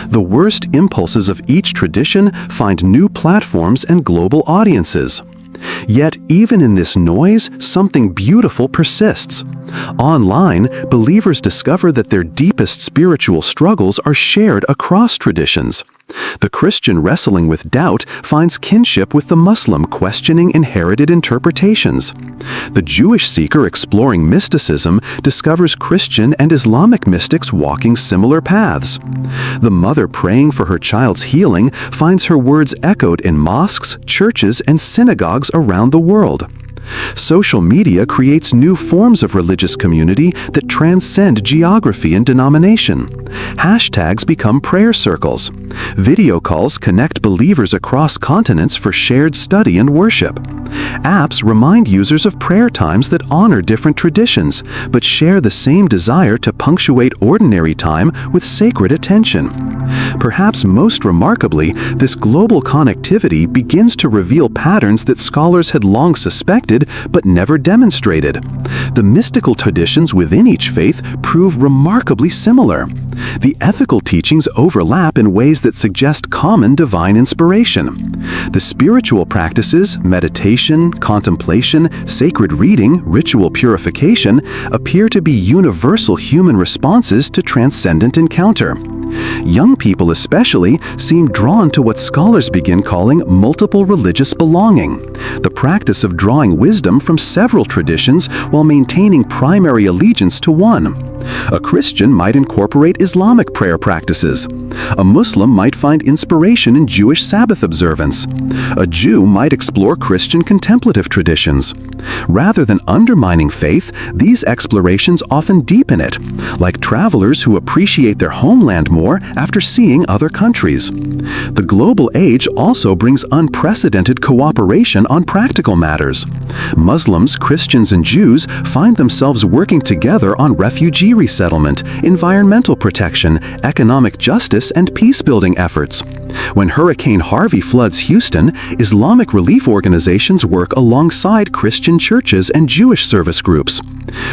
The worst impulses of each tradition find new platforms and global audiences. Yet, even in this noise, something beautiful persists. Online, believers discover that their deepest spiritual struggles are shared across traditions. The Christian wrestling with doubt finds kinship with the Muslim questioning inherited interpretations. The Jewish seeker exploring mysticism discovers Christian and Islamic mystics walking similar paths. The mother praying for her child's healing finds her words echoed in mosques, churches, and synagogues around the world. Social media creates new forms of religious community that transcend geography and denomination. Hashtags become prayer circles. Video calls connect believers across continents for shared study and worship. Apps remind users of prayer times that honor different traditions, but share the same desire to punctuate ordinary time with sacred attention. Perhaps most remarkably, this global connectivity begins to reveal patterns that scholars had long suspected but never demonstrated. The mystical traditions within each faith prove remarkably similar. The ethical teachings overlap in ways that suggest common divine inspiration. The spiritual practices, meditation, contemplation, sacred reading, ritual purification, appear to be universal human responses to transcendent encounter. Young people especially seem drawn to what scholars begin calling multiple religious belonging, the practice of drawing wisdom from several traditions while maintaining primary allegiance to one. A Christian might incorporate Islamic prayer practices. A Muslim might find inspiration in Jewish Sabbath observance. A Jew might explore Christian contemplative traditions. Rather than undermining faith, these explorations often deepen it, like travelers who appreciate their homeland more after seeing other countries. The global age also brings unprecedented cooperation on practical matters. Muslims, Christians, and Jews find themselves working together on refugee resettlement, environmental protection, economic justice, and peace-building efforts. When Hurricane Harvey floods Houston, Islamic relief organizations work alongside Christian churches and Jewish service groups.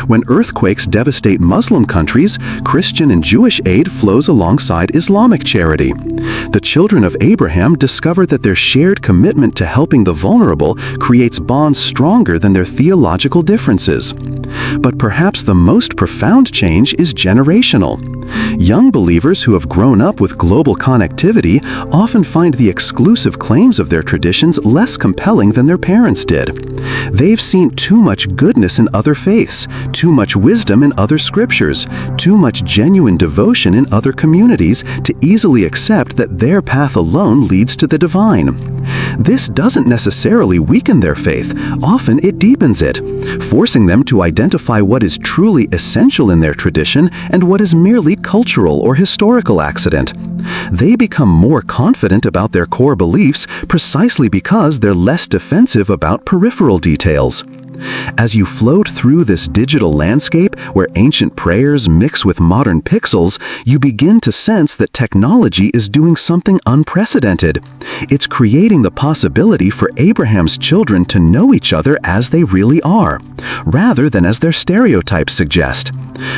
When earthquakes devastate Muslim countries, Christian and Jewish aid flows alongside Islamic charity. The children of Abraham discover that their shared commitment to helping the vulnerable creates bonds stronger than their theological differences. But perhaps the most profound change is generational. Young believers who have grown up with global connectivity often find the exclusive claims of their traditions less compelling than their parents did. They've seen too much goodness in other faiths, too much wisdom in other scriptures, too much genuine devotion in other communities to easily accept that their path alone leads to the divine. This doesn't necessarily weaken their faith, often it deepens it, forcing them to identify what is truly essential in their tradition and what is merely cultural or historical accident. They become more confident about their core beliefs precisely because they're less defensive about peripheral details. As you float through this digital landscape where ancient prayers mix with modern pixels, you begin to sense that technology is doing something unprecedented. It's creating the possibility for Abraham's children to know each other as they really are, rather than as their stereotypes suggest.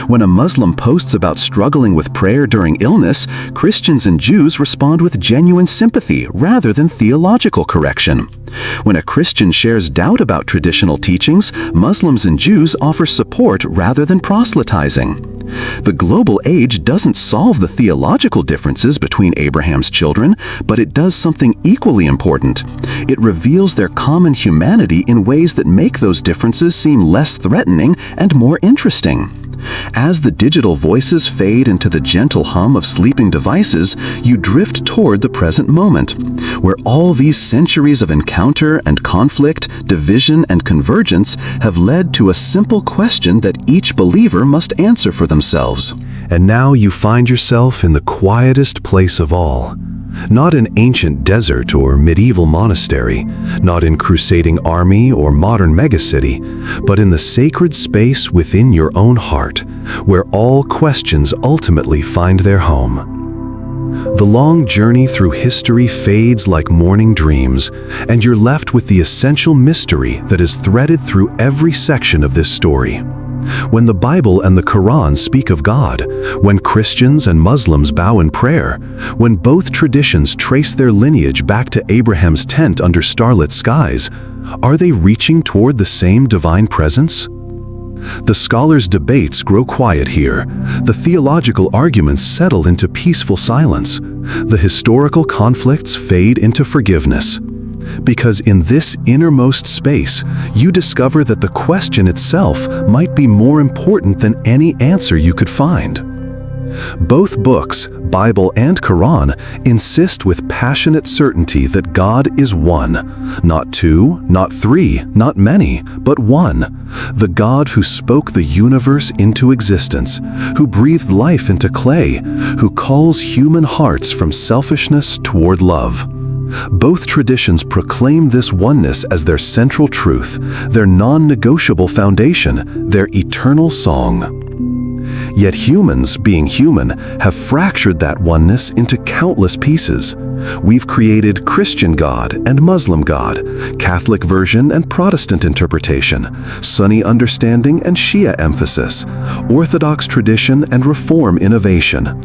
When a Muslim posts about struggling with prayer during illness, Christians and Jews respond with genuine sympathy rather than theological correction. When a Christian shares doubt about traditional teachings, Muslims and Jews offer support rather than proselytizing. The global age doesn't solve the theological differences between Abraham's children, but it does something equally important. It reveals their common humanity in ways that make those differences seem less threatening and more interesting. As the digital voices fade into the gentle hum of sleeping devices, you drift toward the present moment, where all these centuries of encounter and conflict, division and convergence have led to a simple question that each believer must answer for themselves. And now you find yourself in the quietest place of all. Not an ancient desert or medieval monastery, not in crusading army or modern megacity, but in the sacred space within your own heart, where all questions ultimately find their home. The long journey through history fades like morning dreams, and you're left with the essential mystery that is threaded through every section of this story. When the Bible and the Quran speak of God, when Christians and Muslims bow in prayer, when both traditions trace their lineage back to Abraham's tent under starlit skies, are they reaching toward the same divine presence? The scholars' debates grow quiet here. The theological arguments settle into peaceful silence. The historical conflicts fade into forgiveness. Because in this innermost space, you discover that the question itself might be more important than any answer you could find. Both books, Bible and Quran, insist with passionate certainty that God is one. Not two, not three, not many, but one. The God who spoke the universe into existence, who breathed life into clay, who calls human hearts from selfishness toward love. Both traditions proclaim this oneness as their central truth, their non-negotiable foundation, their eternal song. Yet humans, being human, have fractured that oneness into countless pieces. We've created Christian God and Muslim God, Catholic version and Protestant interpretation, Sunni understanding and Shia emphasis, Orthodox tradition and Reform innovation.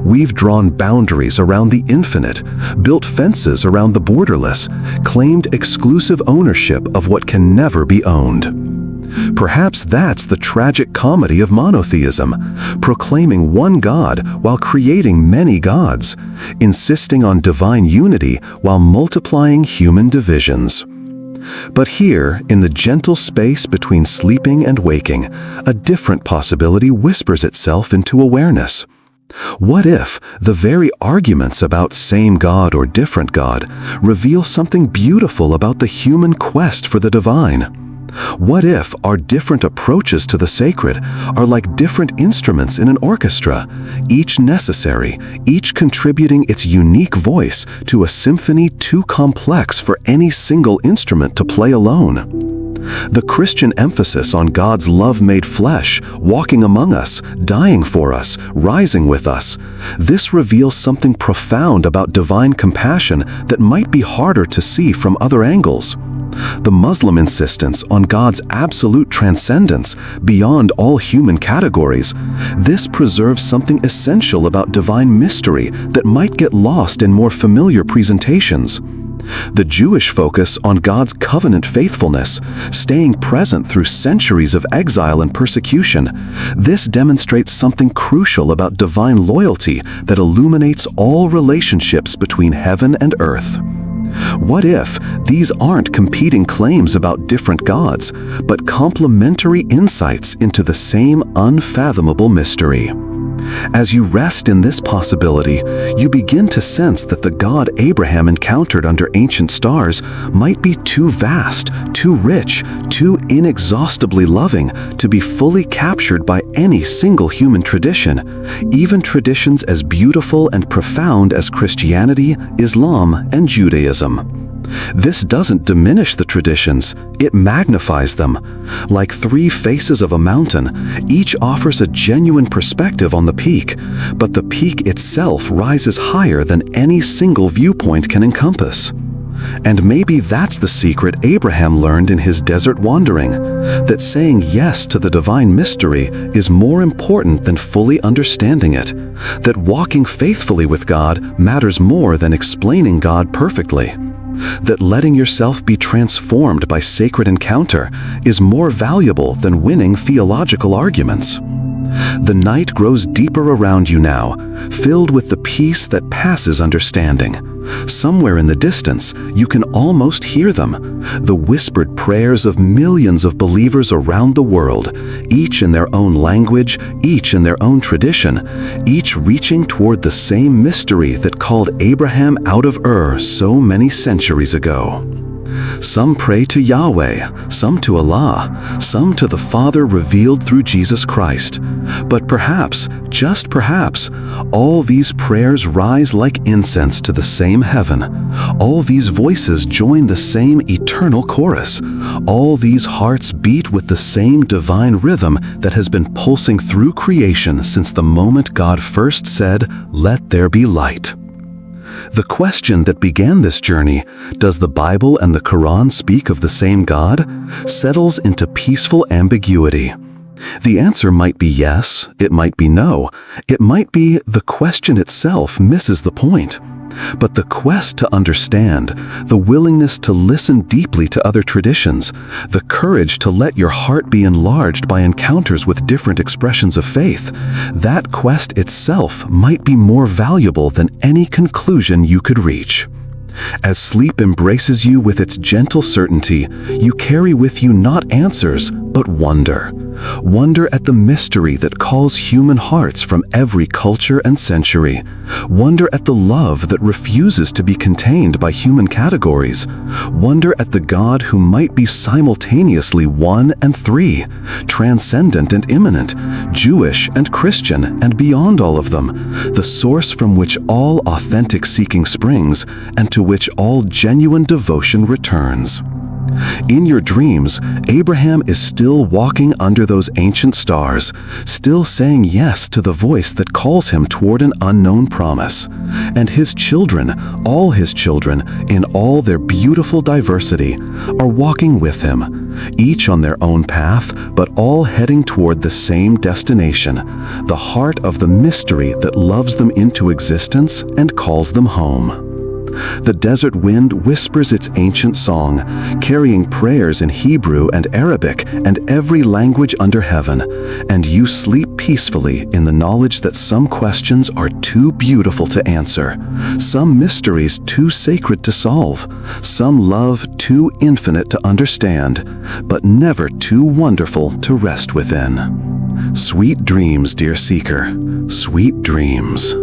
We've drawn boundaries around the infinite, built fences around the borderless, claimed exclusive ownership of what can never be owned. Perhaps that's the tragic comedy of monotheism, proclaiming one God while creating many gods, insisting on divine unity while multiplying human divisions. But here, in the gentle space between sleeping and waking, a different possibility whispers itself into awareness. What if the very arguments about same God or different God reveal something beautiful about the human quest for the divine? What if our different approaches to the sacred are like different instruments in an orchestra, each necessary, each contributing its unique voice to a symphony too complex for any single instrument to play alone? The Christian emphasis on God's love made flesh, walking among us, dying for us, rising with us, this reveals something profound about divine compassion that might be harder to see from other angles. The Muslim insistence on God's absolute transcendence beyond all human categories, this preserves something essential about divine mystery that might get lost in more familiar presentations. The Jewish focus on God's covenant faithfulness, staying present through centuries of exile and persecution. This demonstrates something crucial about divine loyalty that illuminates all relationships between heaven and earth. What if these aren't competing claims about different gods, but complementary insights into the same unfathomable mystery? As you rest in this possibility, you begin to sense that the God Abraham encountered under ancient stars might be too vast, too rich, too inexhaustibly loving to be fully captured by any single human tradition, even traditions as beautiful and profound as Christianity, Islam, and Judaism. This doesn't diminish the traditions, it magnifies them. Like three faces of a mountain, each offers a genuine perspective on the peak, but the peak itself rises higher than any single viewpoint can encompass. And maybe that's the secret Abraham learned in his desert wandering, that saying yes to the divine mystery is more important than fully understanding it, that walking faithfully with God matters more than explaining God perfectly, that letting yourself be transformed by sacred encounter is more valuable than winning theological arguments. The night grows deeper around you now, filled with the peace that passes understanding. Somewhere in the distance, you can almost hear them, the whispered prayers of millions of believers around the world, each in their own language, each in their own tradition, each reaching toward the same mystery that called Abraham out of Ur so many centuries ago. Some pray to Yahweh, some to Allah, some to the Father revealed through Jesus Christ. But perhaps, just perhaps, all these prayers rise like incense to the same heaven. All these voices join the same eternal chorus. All these hearts beat with the same divine rhythm that has been pulsing through creation since the moment God first said, "Let there be light." The question that began this journey, does the Bible and the Quran speak of the same God, settles into peaceful ambiguity. The answer might be yes, it might be no, it might be the question itself misses the point. But the quest to understand, the willingness to listen deeply to other traditions, the courage to let your heart be enlarged by encounters with different expressions of faith, that quest itself might be more valuable than any conclusion you could reach. As sleep embraces you with its gentle certainty, you carry with you not answers, but wonder. Wonder at the mystery that calls human hearts from every culture and century. Wonder at the love that refuses to be contained by human categories. Wonder at the God who might be simultaneously one and three, transcendent and immanent, Jewish and Christian and beyond all of them, the source from which all authentic seeking springs and to which all genuine devotion returns. In your dreams, Abraham is still walking under those ancient stars, still saying yes to the voice that calls him toward an unknown promise. And his children, all his children, in all their beautiful diversity, are walking with him, each on their own path, but all heading toward the same destination, the heart of the mystery that loves them into existence and calls them home. The desert wind whispers its ancient song, carrying prayers in Hebrew and Arabic and every language under heaven, and you sleep peacefully in the knowledge that some questions are too beautiful to answer, some mysteries too sacred to solve, some love too infinite to understand, but never too wonderful to rest within. Sweet dreams, dear seeker, sweet dreams.